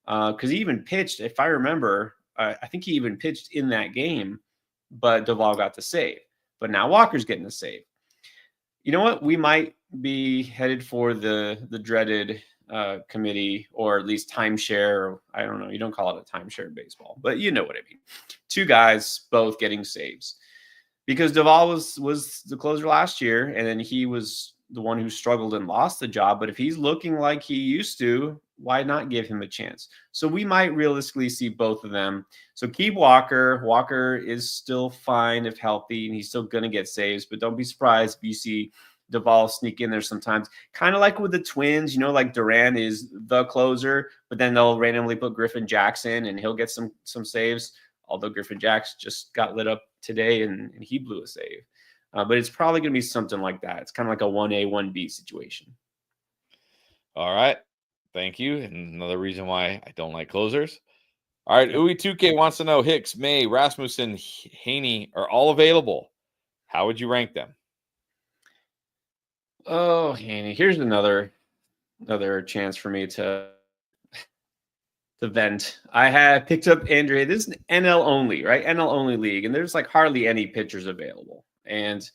because he even pitched, if I remember, I think he even pitched in that game, but Duvall got the save. But now Walker's getting the save. You know what? We might be headed for the dreaded committee, or at least timeshare. I don't know. You don't call it a timeshare in baseball, but you know what I mean. 2 guys both getting saves because Duvall was the closer last year, and then he was the one who struggled and lost the job. But if he's looking like he used to, why not give him a chance? So we might realistically see both of them. So keep Walker. Walker is still fine if healthy, and he's still going to get saves. But don't be surprised if you see Duvall sneak in there sometimes. Kind of like with the Twins, like Duran is the closer, but then they'll randomly put Griffin Jackson, and he'll get some saves. Although Griffin Jackson just got lit up today, and he blew a save. But it's probably going to be something like that. It's kind of like a 1A, 1B situation. All right. Thank you. And another reason why I don't like closers. All right. Uwe2K wants to know Hicks, May, Rasmussen, Haney are all available. How would you rank them? Oh, Haney. Here's another chance for me to vent. I had picked up Andrea. This is an NL only, right? NL only league. And there's like hardly any pitchers available. And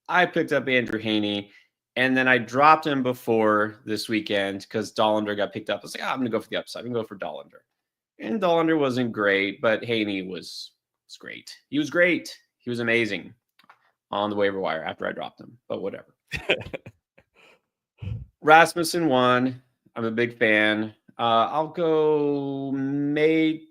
I picked up Andrew Haney. And then I dropped him before this weekend because Dollander got picked up. I was like, I'm going to go for the upside. I'm going to go for Dollander. And Dollander wasn't great, but Haney was great. He was great. He was amazing on the waiver wire after I dropped him, but whatever. Rasmussen won. I'm a big fan. I'll go May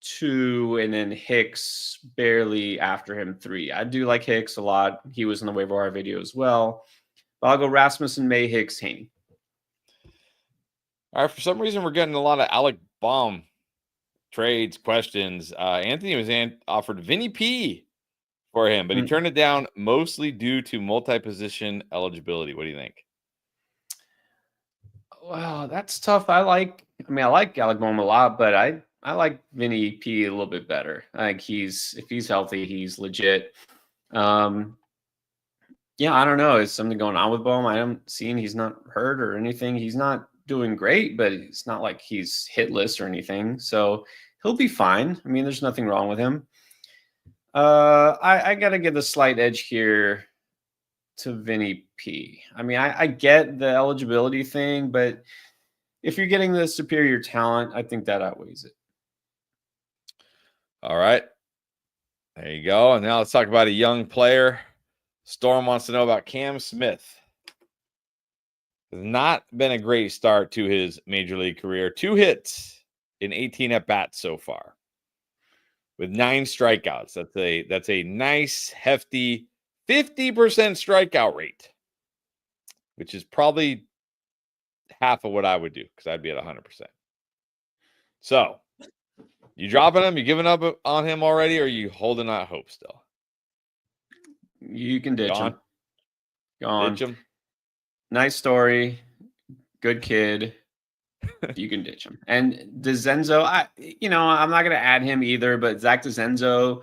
2 and then Hicks barely after him 3. I do like Hicks a lot. He was in the waiver wire video as well. But I'll go Rasmussen, May, Hicks, Haney. All right. For some reason, we're getting a lot of Alec Baum trades, questions. Anthony was offered Vinny P for him, but he turned it down mostly due to multi-position eligibility. What do you think? Well, that's tough. I like Alec Baum a lot, but I like Vinny P a little bit better. I think if he's healthy, he's legit. Yeah, I don't know. Is something going on with Baum? I haven't seen he's not hurt or anything. He's not doing great, but it's not like he's hitless or anything. So he'll be fine. I mean, there's nothing wrong with him. I got to give the slight edge here to Vinny P. I mean, I get the eligibility thing, but if you're getting the superior talent, I think that outweighs it. All right. There you go. And now let's talk about a young player. Storm wants to know about Cam Smith. Has not been a great start to his major league career. 2 hits in 18 at-bats so far with 9 strikeouts. That's a nice, hefty 50% strikeout rate, which is probably half of what I would do because I'd be at 100%. So, you dropping him? You giving up on him already, or are you holding out hope still? You can ditch him. Gone. Ditch him. Nice story. Good kid. You can ditch him. And DeZenzo, I'm not going to add him either, but Zach DeZenzo,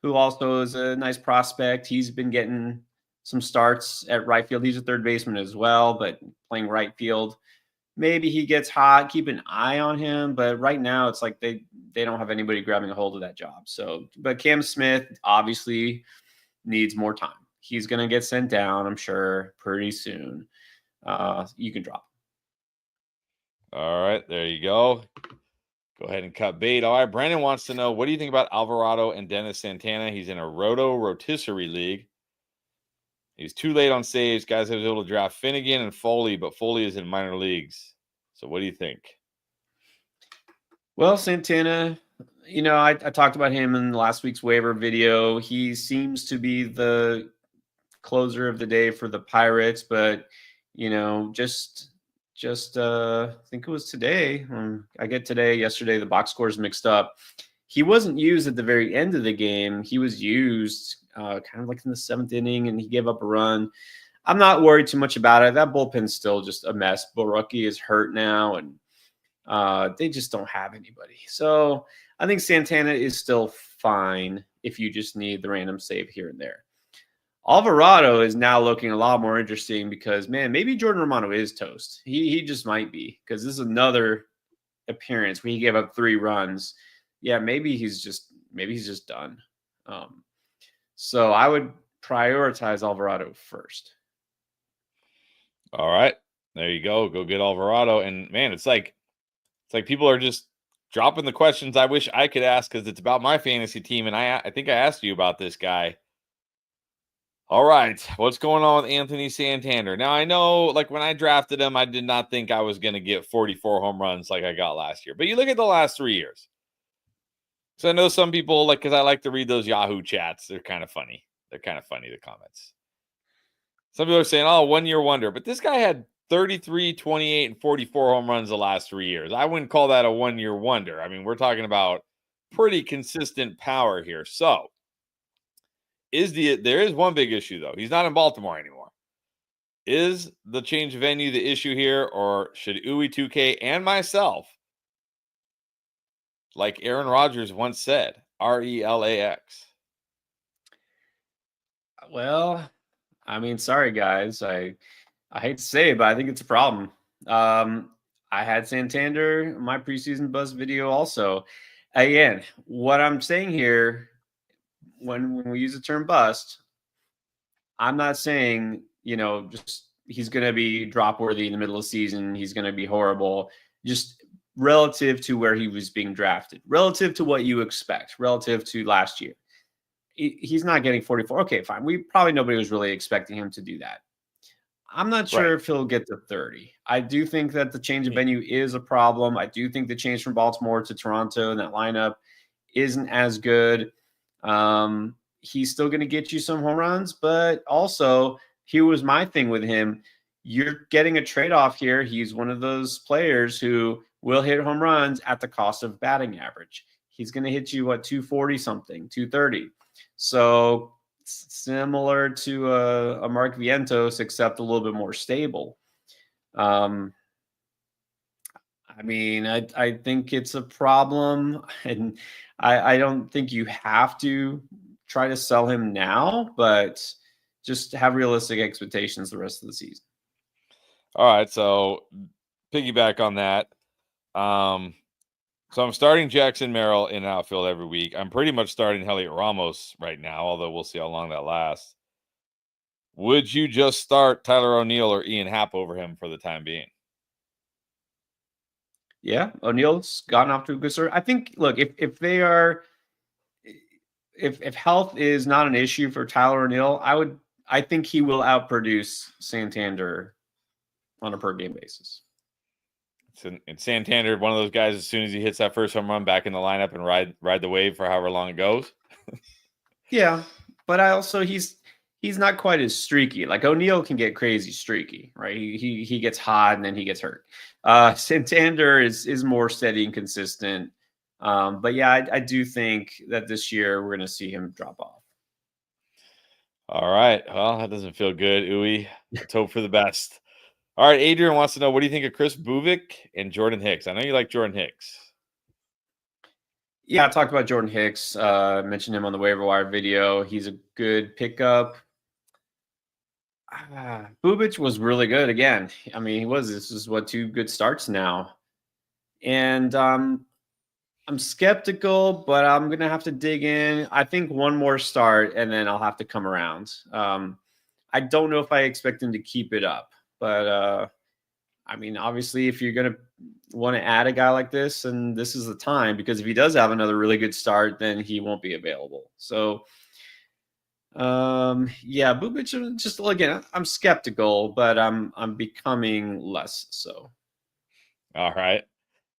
who also is a nice prospect, he's been getting some starts at right field. He's a third baseman as well, but playing right field. maybe he gets hot. Keep an eye on him. But right now, it's like they don't have anybody grabbing a hold of that job. So, but Cam Smith obviously needs more time. He's going to get sent down, I'm sure, pretty soon. You can drop him. All right, there you go. Go ahead and cut bait. All right, Brandon wants to know, what do you think about Alvarado and Dennis Santana? He's in a rotisserie league. He's too late on saves. Guys have been able to draft Finnegan and Foley, but Foley is in minor leagues. So what do you think? Well, Santana, I talked about him in last week's waiver video. He seems to be the closer of the day for the Pirates, but I think it was today. I get yesterday, the box scores mixed up. He wasn't used at the very end of the game. He was used kind of like in the 7th inning, and he gave up a run. I'm not worried too much about it. That bullpen's still just a mess. Borucki is hurt now, and they just don't have anybody. So I think Santana is still fine if you just need the random save here and there. Alvarado is now looking a lot more interesting because, man, maybe Jordan Romano is toast. He just might be, because this is another appearance where he gave up 3 runs. Yeah, maybe he's just done. So I would prioritize Alvarado first. All right, there you go. Go get Alvarado. And man, it's like people are just dropping the questions I wish I could ask, because it's about my fantasy team, and I think I asked you about this guy. All right, what's going on with Anthony Santander? Now, I know, like, when I drafted him, I did not think I was going to get 44 home runs like I got last year. But you look at the last 3 years. So I know some people, like, because I like to read those Yahoo chats, they're kind of funny. The comments. Some people are saying, oh, 1 year wonder. But this guy had 33, 28, and 44 home runs the last 3 years. I wouldn't call that a 1 year wonder. I mean, we're talking about pretty consistent power here. So there is one big issue, though. He's not in Baltimore anymore. Is the change of venue the issue here, or should Uwe 2K and myself, like Aaron Rodgers once said, RELAX? Well, I mean, sorry, guys. I hate to say it, but I think it's a problem. I had Santander in my preseason buzz video also. Again, what I'm saying here, when we use the term bust, I'm not saying, just he's going to be drop worthy in the middle of the season. He's going to be horrible. Just relative to where he was being drafted, relative to what you expect, relative to last year. He's not getting 44. Okay, fine. Nobody was really expecting him to do that. I'm not sure if he'll get to 30. I do think that the change of venue is a problem. I do think the change from Baltimore to Toronto in that lineup isn't as good. He's still going to get you some home runs, but also, here was my thing with him. You're getting a trade-off here. He's one of those players who will hit home runs at the cost of batting average. He's going to hit you, 240 something, 230. So similar to a Mark Vientos, except a little bit more stable. I mean, I think it's a problem, and I don't think you have to try to sell him now, but just have realistic expectations the rest of the season. All right, so piggyback on that. So I'm starting Jackson Merrill in outfield every week. I'm pretty much starting Heliot Ramos right now, although we'll see how long that lasts. Would you just start Tyler O'Neill or Ian Happ over him for the time being? Yeah, O'Neill's gotten off to a good start. I think, look, if health is not an issue for Tyler O'Neill, I think he will outproduce Santander on a per game basis. And Santander, one of those guys, as soon as he hits that first home run, back in the lineup and ride the wave for however long it goes. Yeah, but he's not quite as streaky. Like O'Neill can get crazy streaky, right? He gets hot and then he gets hurt. Santander is more steady and consistent. But yeah, I do think that this year we're going to see him drop off. All right. Well, that doesn't feel good, Uwe. Let's hope for the best. All right, Adrian wants to know, what do you think of Chris Buvik and Jordan Hicks? I know you like Jordan Hicks. Yeah, I talked about Jordan Hicks. Mentioned him on the waiver wire video. He's a good pickup. Bubic was really good again. I mean, he was. This is what 2 good starts now, and I'm skeptical, but I'm gonna have to dig in. I think one more start, and then I'll have to come around. I don't know if I expect him to keep it up, but I mean, obviously, if you're gonna want to add a guy like this, and this is the time, because if he does have another really good start, then he won't be available. So, yeah, Bubic. Just again, I'm skeptical, but I'm becoming less so. All right.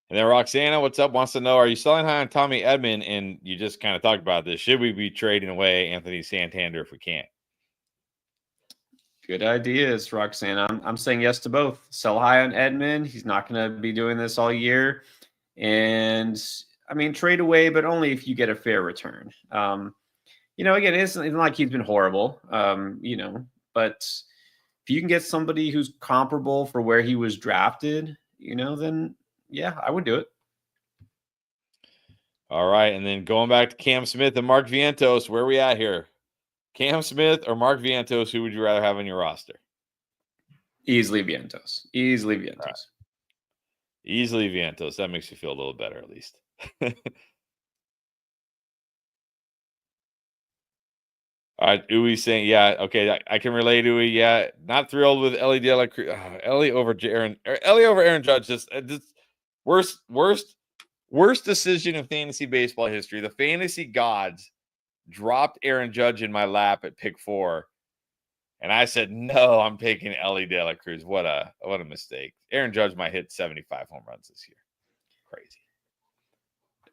And then Roxana, what's up? Wants to know, are you selling high on Tommy Edman? And you just kind of talked about this. Should we be trading away Anthony Santander if we can't? Good ideas, Roxanne. I'm saying yes to both. Sell high on Edmund. He's not going to be doing this all year. And I mean, trade away, but only if you get a fair return. Again, it's not like he's been horrible, but if you can get somebody who's comparable for where he was drafted, then yeah, I would do it. All right. And then going back to Cam Smith and Mark Vientos, where are we at here? Cam Smith or Mark Vientos, who would you rather have on your roster? Easily Vientos. Easily Vientos. Right. Easily Vientos. That makes you feel a little better, at least. All right, Uwe saying, yeah, okay, I can relate, Uwe. Yeah, not thrilled with Ellie De La Cruz. Ellie over Aaron Judge. Just worst decision in fantasy baseball history. The fantasy gods dropped Aaron Judge in my lap at pick 4, and I said, no, I'm taking Ellie De La Cruz. What a mistake. Aaron Judge might hit 75 home runs this year. Crazy.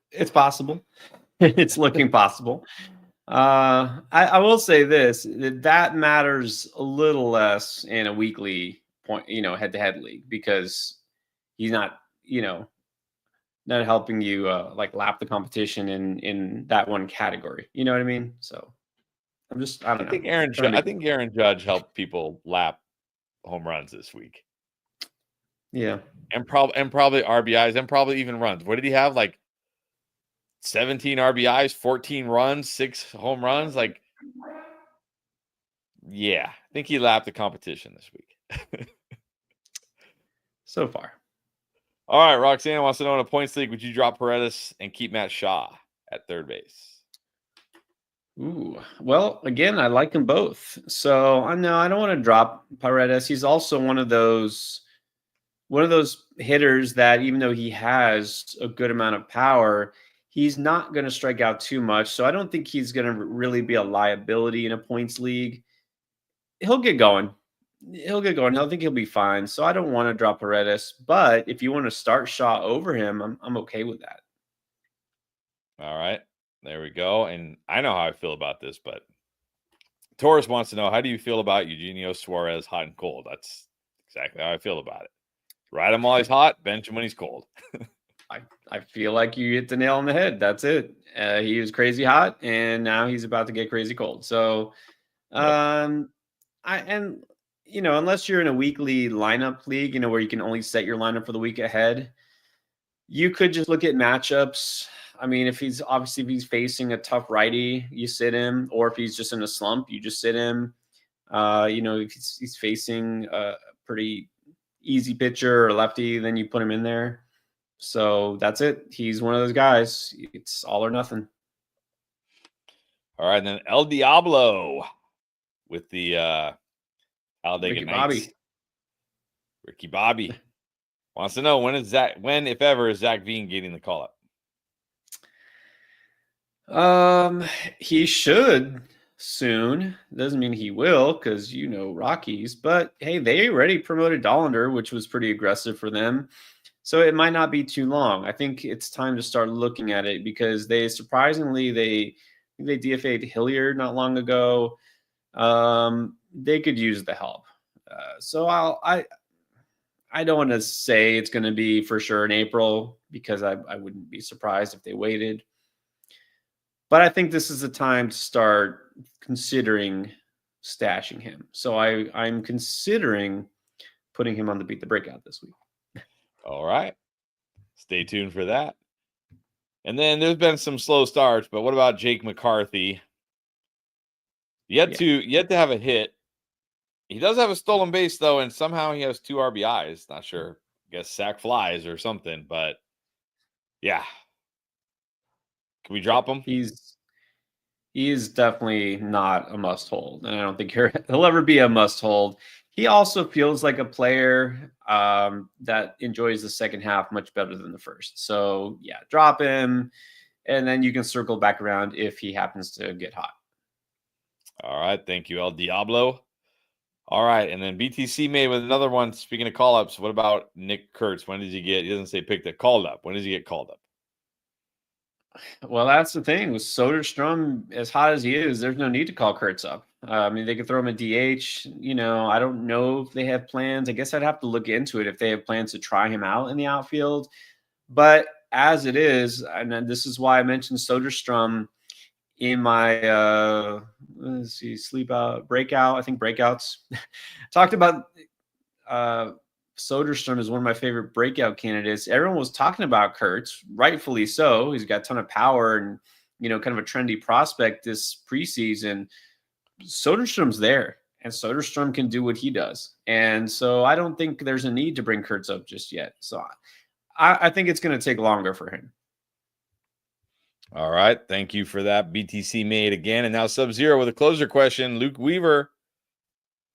It's possible. It's looking possible. I will say this, that matters a little less in a weekly point, head-to-head league, because he's not, not helping you like lap the competition in that one category. You know what I mean? So I don't know. I think Aaron Judge helped people lap home runs this week. Yeah. And probably RBIs and probably even runs. What did he have? Like 17 RBIs, 14 runs, 6 home runs. Like, yeah, I think he lapped the competition this week. So far. All right, Roxanne wants to know, in a points league, would you drop Paredes and keep Matt Shaw at third base? Ooh, well, again, I like them both. So I know I don't want to drop Paredes. He's also one of those hitters that, even though he has a good amount of power, he's not going to strike out too much. So I don't think he's going to really be a liability in a points league. He'll get going. I think he'll be fine. So I don't want to drop Paredes. But if you want to start Shaw over him, I'm okay with that. All right. There we go. And I know how I feel about this, but Torres wants to know, how do you feel about Eugenio Suarez hot and cold? That's exactly how I feel about it. Ride him while he's hot, bench him when he's cold. I feel like you hit the nail on the head. That's it. He was crazy hot, and now he's about to get crazy cold. So, unless you're in a weekly lineup league, where you can only set your lineup for the week ahead, you could just look at matchups. I mean, if he's facing a tough righty, you sit him, or if he's just in a slump, you just sit him. If he's facing a pretty easy pitcher or lefty, then you put him in there. So that's it. He's one of those guys. It's all or nothing. All right, and then El Diablo with the Talladega Nights. Ricky Bobby wants to know, when, if ever, is Zach Veen getting the call up? He should soon. Doesn't mean he will, because Rockies. But hey, they already promoted Dollander, which was pretty aggressive for them. So it might not be too long. I think it's time to start looking at it, because they DFA'd Hilliard not long ago. They could use the help. So I don't want to say it's going to be for sure in April, because I wouldn't be surprised if they waited. But I think this is the time to start considering stashing him. So I'm considering putting him on the Beat the Breakout this week. All right. Stay tuned for that. And then there's been some slow starts, but what about Jake McCarthy? Yet to have a hit He does have a stolen base though, and somehow he has 2 RBIs. Not sure. I guess sack flies or something, but yeah. Can we drop him? He is definitely not a must hold, and I don't think he'll ever be a must hold. He also feels like a player that enjoys the second half much better than the first. So yeah, drop him, and then you can circle back around if he happens to get hot. All right, thank you, El Diablo. All right, and then BTC made with another one. Speaking of call ups, what about Nick Kurtz? When does he get? He doesn't say picked up, called up. When does he get called up? Well, that's the thing with Soderstrom, as hot as he is, there's no need to call Kurtz up. I mean, they could throw him a DH. I don't know if they have plans. I guess I'd have to look into it if they have plans to try him out in the outfield. But as it is, and then this is why I mentioned Soderstrom in my let's see, sleep out, breakout. I think breakouts talked about Soderstrom is one of my favorite breakout candidates. Everyone was talking about Kurtz, rightfully so. He's got a ton of power and, kind of a trendy prospect this preseason. Soderstrom's there, and Soderstrom can do what he does. And so I don't think there's a need to bring Kurtz up just yet. So I think it's going to take longer for him. All right. Thank you for that. BTC made again. And now Sub-Zero with a closer question. Luke Weaver,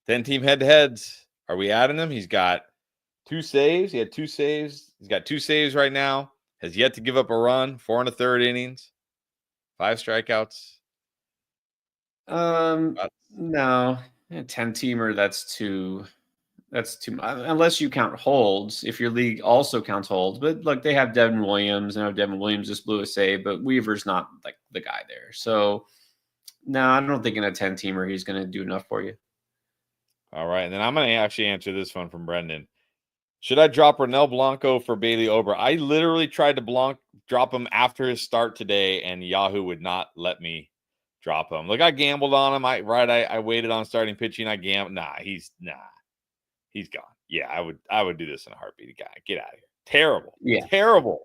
10-team head-to-heads. Are we adding him? He's got 2 saves. He had 2 saves. He's got 2 saves right now. Has yet to give up a run. 4 1/3 innings. 5 strikeouts. No, a 10-teamer, that's too much. Unless you count holds, if your league also counts holds. But look, they have Devin Williams. I know Devin Williams just blew a save, but Weaver's not like the guy there. So no, I don't think in a 10-teamer he's going to do enough for you. All right. And then I'm going to actually answer this one from Brendan. Should I drop Ronel Blanco for Bailey Ober? I literally tried to drop him after his start today, and Yahoo would not let me drop him. Look, I gambled on him. I waited on starting pitching. I gambled. He's gone. Yeah, I would do this in a heartbeat. Guy, get out of here. Terrible. Yeah. Terrible.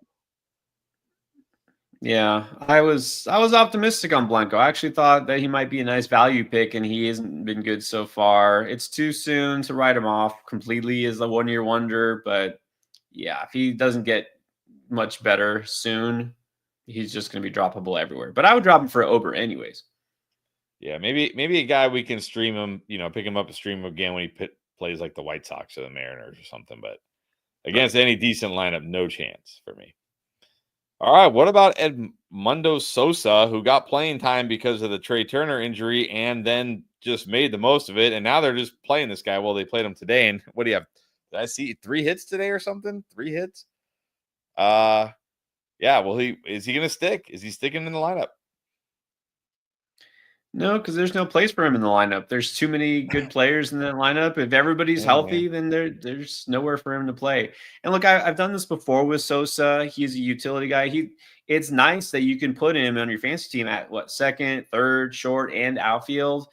Yeah, I was optimistic on Blanco. I actually thought that he might be a nice value pick, and he hasn't been good so far. It's too soon to write him off completely as a one-year wonder, but yeah, if he doesn't get much better soon, he's just going to be droppable everywhere. But I would drop him for Ober anyways. Yeah, maybe a guy we can stream him, pick him up and stream him again when he plays like the White Sox or the Mariners or something. But against any decent lineup, no chance for me. All right, what about Edmundo Sosa, who got playing time because of the Trey Turner injury and then just made the most of it, and now they're just playing this guy? Well, they played him today, and what do you have? Did I see 3 hits today or something? 3 hits? Yeah, well, is he going to stick? Is he sticking in the lineup? No, because there's no place for him in the lineup. There's too many good players in that lineup. If everybody's healthy, then there's nowhere for him to play. And look, I've done this before with Sosa. He's a utility guy. It's nice that you can put him on your fantasy team at second, third, short, and outfield,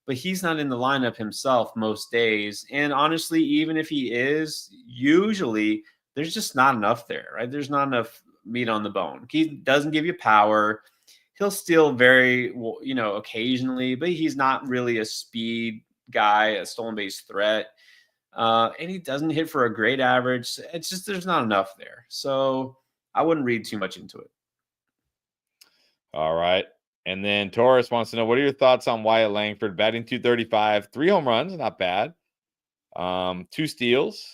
but he's not in the lineup himself most days. And honestly, even if he is, usually there's just not enough there, right? There's not enough meat on the bone. He doesn't give you power. He'll steal very, occasionally, but he's not really a speed guy, a stolen base threat. And he doesn't hit for a great average. It's just there's not enough there. So I wouldn't read too much into it. All right. And then Taurus wants to know, what are your thoughts on Wyatt Langford? Batting .235, 3 home runs, not bad. 2 steals.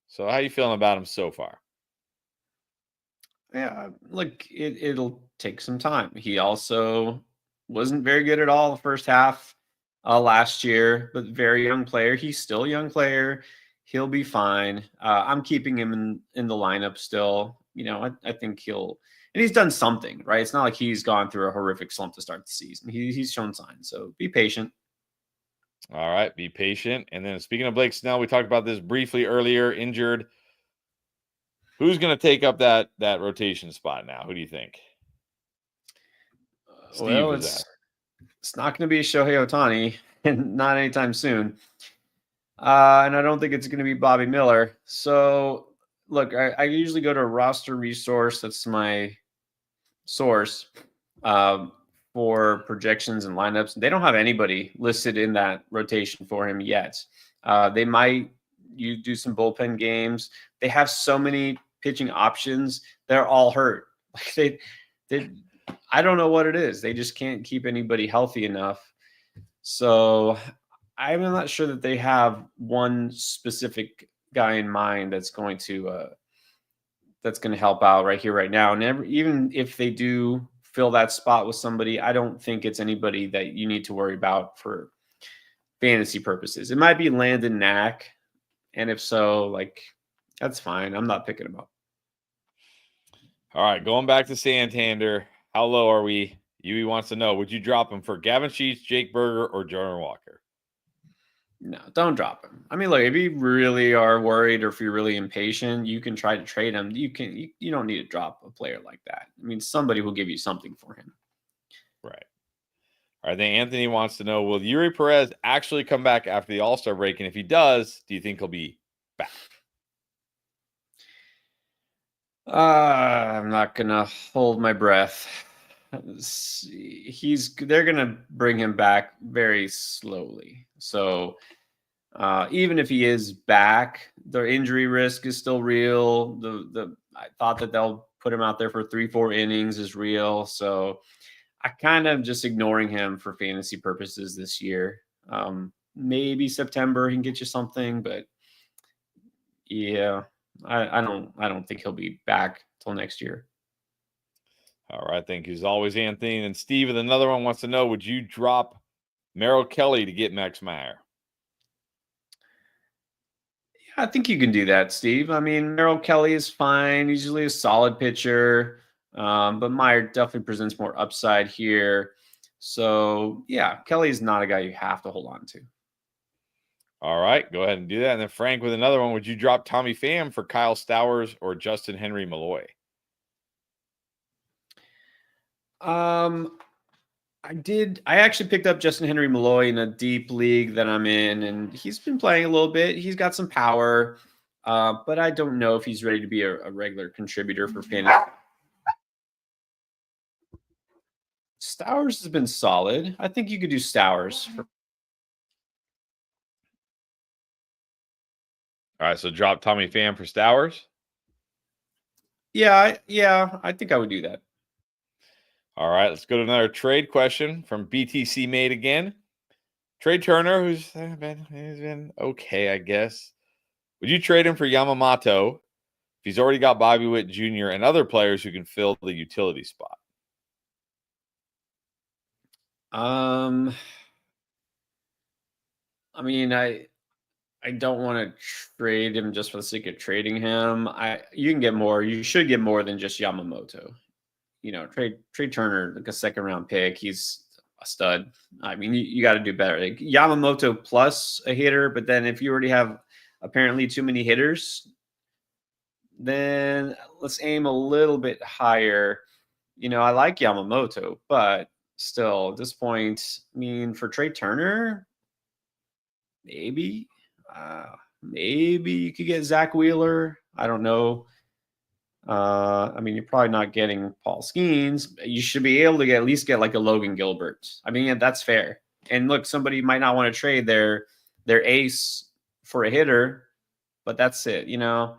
So how are you feeling about him so far? Yeah, look, it'll take some time. He also wasn't very good at all the first half last year, but very young player. He's still a young player. He'll be fine. I'm keeping him in the lineup still. I think and he's done something, right? It's not like he's gone through a horrific slump to start the season. He's shown signs, so be patient. All right, be patient. And then speaking of Blake Snell, we talked about this briefly earlier, injured. Who's going to take up that rotation spot now? Who do you think? Well, it's not going to be Shohei Ohtani, and not anytime soon. And I don't think it's going to be Bobby Miller. So, look, I usually go to a roster resource. That's my source for projections and lineups. They don't have anybody listed in that rotation for him yet. They might you do some bullpen games. They have so many pitching options. They're all hurt. Like they I don't know what it is. They just can't keep anybody healthy enough. So I'm not sure that they have one specific guy in mind that's going to help out right here, right now. And even if they do fill that spot with somebody, I don't think it's anybody that you need to worry about for fantasy purposes. It might be Landon Knack, and if so, like that's fine. I'm not picking him up. All right, going back to Santander, how low are we? Yui wants to know, would you drop him for Gavin Sheets, Jake Berger, or Jordan Walker? No, don't drop him. I mean, look, if you really are worried or if you're really impatient, you can try to trade him. You don't need to drop a player like that. I mean, somebody will give you something for him. Right. All right, then Anthony wants to know, will Yuri Perez actually come back after the All-Star break? And if he does, do you think he'll be back? I'm not gonna hold my breath. They're gonna bring him back very slowly. So even if he is back, the injury risk is still real. I thought that they'll put him out there for 3-4 innings is real. So I kind of just ignoring him for fantasy purposes this year. Maybe September he can get you something, but yeah, I don't think he'll be back till next year. All right, thank you as always, Anthony. And Steve with another one wants to know, would you drop Merrill Kelly to get Max Meyer? I think you can do that, Steve. I mean, Merrill Kelly is fine. He's usually a solid pitcher, but Meyer definitely presents more upside here. So, yeah, Kelly is not a guy you have to hold on to. All right, go ahead and do that. And then Frank with another one. Would you drop Tommy Pham for Kyle Stowers or Justin Henry Malloy? I actually picked up Justin Henry Malloy in a deep league that I'm in, and he's been playing a little bit. He's got some power, but I don't know if he's ready to be a regular contributor for fantasy. Stowers has been solid. I think you could do Stowers. All right, so drop Tommy Pham for Stowers? Yeah, I think I would do that. All right, let's go to another trade question from BTC Made again. Trey Turner, who's been okay, I guess. Would you trade him for Yamamoto if he's already got Bobby Witt Jr. and other players who can fill the utility spot? I mean, I don't want to trade him just for the sake of trading him. You can get more. You should get more than just Yamamoto. You know, trade Turner, like a second-round pick. He's a stud. I mean, you got to do better. Like Yamamoto plus a hitter, but then if you already have apparently too many hitters, then let's aim a little bit higher. You know, I like Yamamoto, but still, at this point, I mean, for Trey Turner, maybe you could get Zach Wheeler. I don't know. I mean, you're probably not getting Paul Skeens. You should be able to at least get like a Logan Gilbert. I mean, yeah, that's fair. And look, somebody might not want to trade their ace for a hitter, but that's it. You know,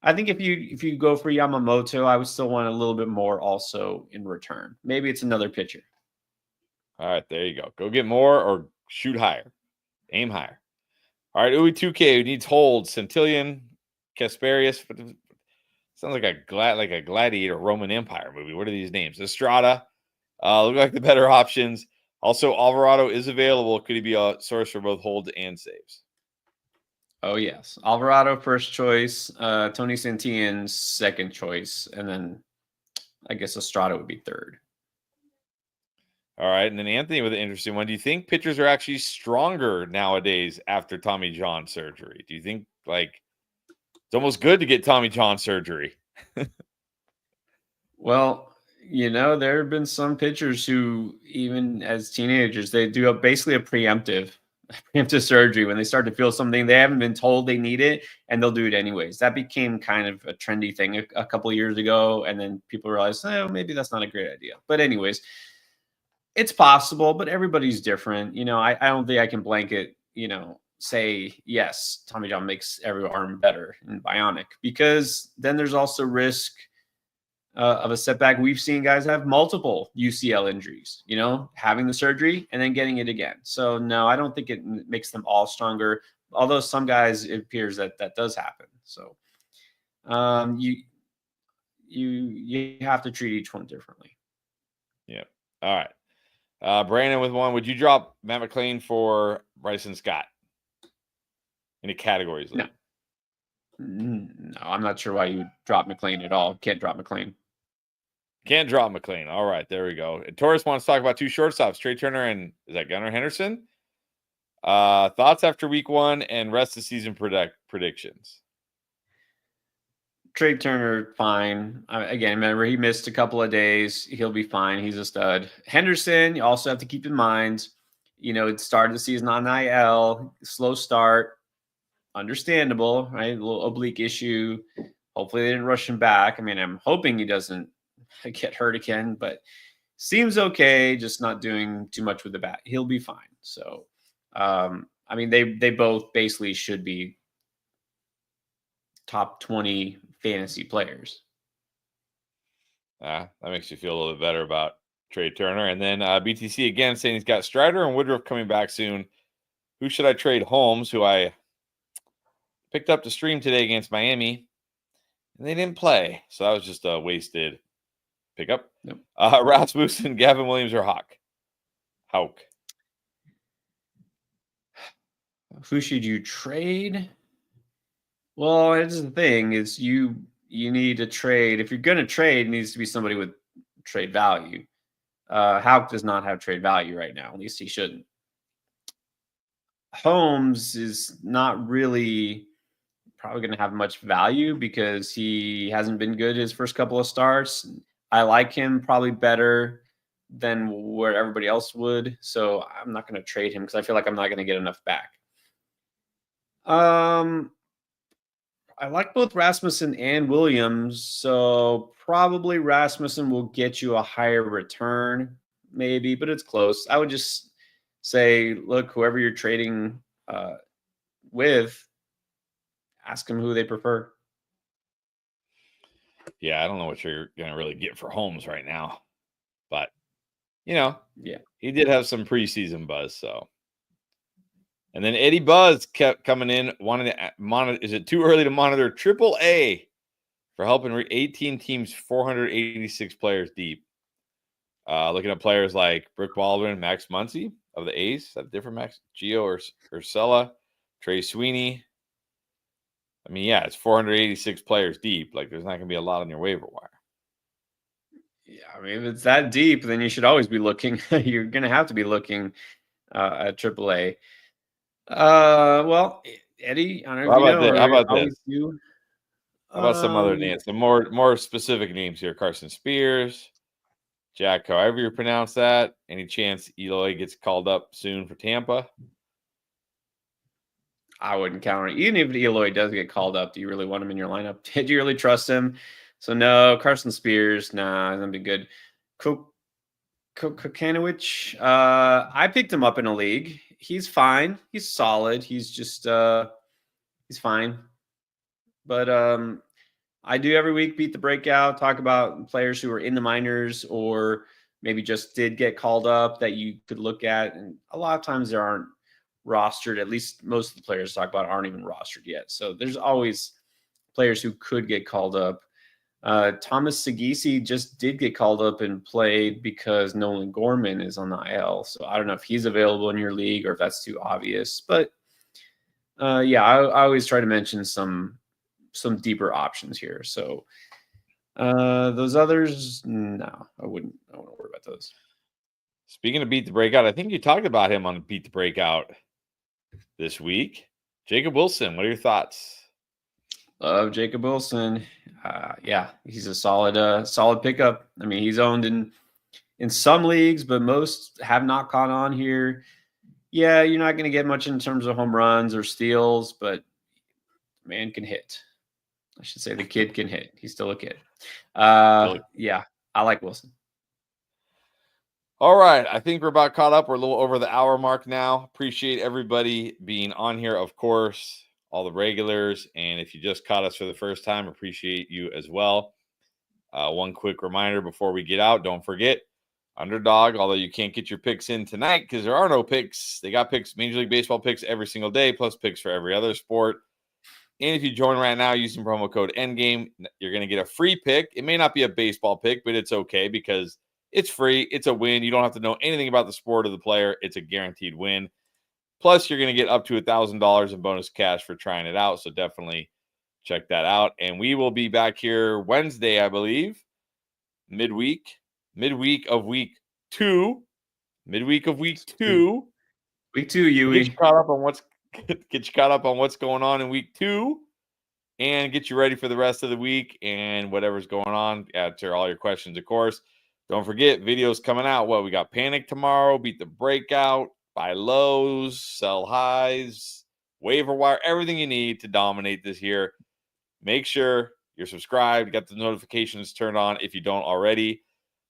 I think if you go for Yamamoto, I would still want a little bit more also in return. Maybe it's another pitcher. All right, there you go. Go get more or shoot higher. Aim higher. All right, Uwe2K, who needs holds. Centillion, Kasperius. Sounds like a gladiator Roman Empire movie. What are these names? Estrada. Look like the better options. Also, Alvarado is available. Could he be a source for both holds and saves? Oh, yes. Alvarado first choice. Tony Santillan second choice. And then I guess Estrada would be third. All right. And then Anthony with an interesting one. Do you think pitchers are actually stronger nowadays after Tommy John surgery? Do you think, like, it's almost good to get Tommy John surgery? Well, you know, there have been some pitchers who, even as teenagers, they do basically a preemptive surgery when they start to feel something. They haven't been told they need it, and they'll do it anyways. That became kind of a trendy thing a couple of years ago, and then people realized, oh, maybe that's not a great idea. But anyways, it's possible, but everybody's different. You know, I don't think I can blanket, you know, say, yes, Tommy John makes every arm better and bionic, because then there's also risk of a setback. We've seen guys have multiple UCL injuries, having the surgery and then getting it again. So no, I don't think it makes them all stronger. Although some guys, it appears that does happen. So you have to treat each one differently. Yeah. All right. Brandon with one. Would you drop Matt McLain for Bryson Scott? Any categories? No. No, I'm not sure why you would drop McLain at all. Can't drop McLain. Can't drop McLain. All right, there we go. And Torres wants to talk about two shortstops, Trey Turner and is that Gunnar Henderson? Thoughts after week 1 and rest of season predictions. Trey Turner, fine. Again, remember, he missed a couple of days. He'll be fine. He's a stud. Henderson, you also have to keep in mind, it started the season on IL, slow start, understandable, right? A little oblique issue. Hopefully they didn't rush him back. I mean, I'm hoping he doesn't get hurt again, but seems okay, just not doing too much with the bat. He'll be fine. So, I mean, they both basically should be top 20 fantasy players. That makes you feel a little bit better about Trey Turner. And then BTC again saying he's got Strider and Woodruff coming back soon. Who should I trade? Holmes, who I picked up to stream today against Miami, and they didn't play. So that was just a wasted pickup. Nope. Rasmussen, Gavin Williams, or Houck? Who should you trade? Well, here's the thing: is you need to trade. If you're going to trade, it needs to be somebody with trade value. Houck does not have trade value right now. At least he shouldn't. Holmes is not really probably going to have much value because he hasn't been good his first couple of starts. I like him probably better than where everybody else would. So I'm not going to trade him because I feel like I'm not going to get enough back. I like both Rasmussen and Williams, so probably Rasmussen will get you a higher return, maybe, but it's close. I would just say, look, whoever you're trading with, ask them who they prefer. Yeah, I don't know what you're going to really get for Holmes right now, but yeah, he did have some preseason buzz, so. And then Eddie Buzz kept coming in, wanting to monitor. Is it too early to monitor AAA for helping 18 teams, 486 players deep? Looking at players like Brooke Baldwin, Max Muncy of the A's. Is that different Max? Gio Urshela, Trey Sweeney. I mean, yeah, it's 486 players deep. Like, there's not going to be a lot on your waiver wire. Yeah, I mean, if it's that deep, then you should always be looking. You're going to have to be looking at AAA. Well, Eddie, I don't know. How about this? How about some other names? Some more specific names here. Carson Spears, Jack, however you pronounce that. Any chance Eloy gets called up soon for Tampa? I wouldn't count on it. Even if Eloy does get called up, do you really want him in your lineup? Did you really trust him? So no, Carson Spears, nah, he's gonna be good. Kokanowicz, I picked him up in a league. He's fine. He's solid. He's just he's fine. But I do every week beat the breakout, talk about players who are in the minors or maybe just did get called up that you could look at. And a lot of times there aren't rostered. At least most of the players talk about aren't even rostered yet. So there's always players who could get called up. Thomas Sagisi just did get called up and played because Nolan Gorman is on the IL. So I don't know if he's available in your league or if that's too obvious. But yeah, I always try to mention some deeper options here. So those others, no, I wouldn't worry about those. Speaking of Beat the Breakout, I think you talked about him on Beat the Breakout this week. Jacob Wilson, what are your thoughts? Love Jacob Wilson. Yeah, he's a solid pickup. I mean, he's owned in some leagues, but most have not caught on here. Yeah, you're not going to get much in terms of home runs or steals, but man can hit. I should say the kid can hit. He's still a kid. Yeah, I like Wilson. All right. I think we're about caught up. We're a little over the hour mark now. Appreciate everybody being on here, of course, all the regulars. And if you just caught us for the first time, appreciate you as well. One quick reminder before we get out, don't forget Underdog, although you can't get your picks in tonight because there are no picks. They got picks, Major League Baseball picks every single day, plus picks for every other sport. And if you join right now using promo code ENDGAME, you're going to get a free pick. It may not be a baseball pick, but it's okay because it's free. It's a win. You don't have to know anything about the sport or the player. It's a guaranteed win. Plus, you're going to get up to $1,000 in bonus cash for trying it out. So definitely check that out. And we will be back here Wednesday, I believe, midweek of week 2. Midweek of week 2. Week 2, Yui. Get you caught up on what's going on in week 2 and get you ready for the rest of the week and whatever's going on. Answer all your questions, of course. Don't forget, videos coming out. We got Panic tomorrow, Beat the Breakout, Buy Lows, Sell Highs, Waiver Wire, everything you need to dominate this year. Make sure you're subscribed, got the notifications turned on if you don't already.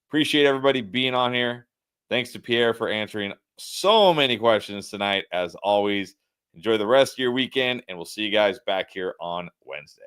Appreciate everybody being on here. Thanks to Pierre for answering so many questions tonight, as always. Enjoy the rest of your weekend, and we'll see you guys back here on Wednesday.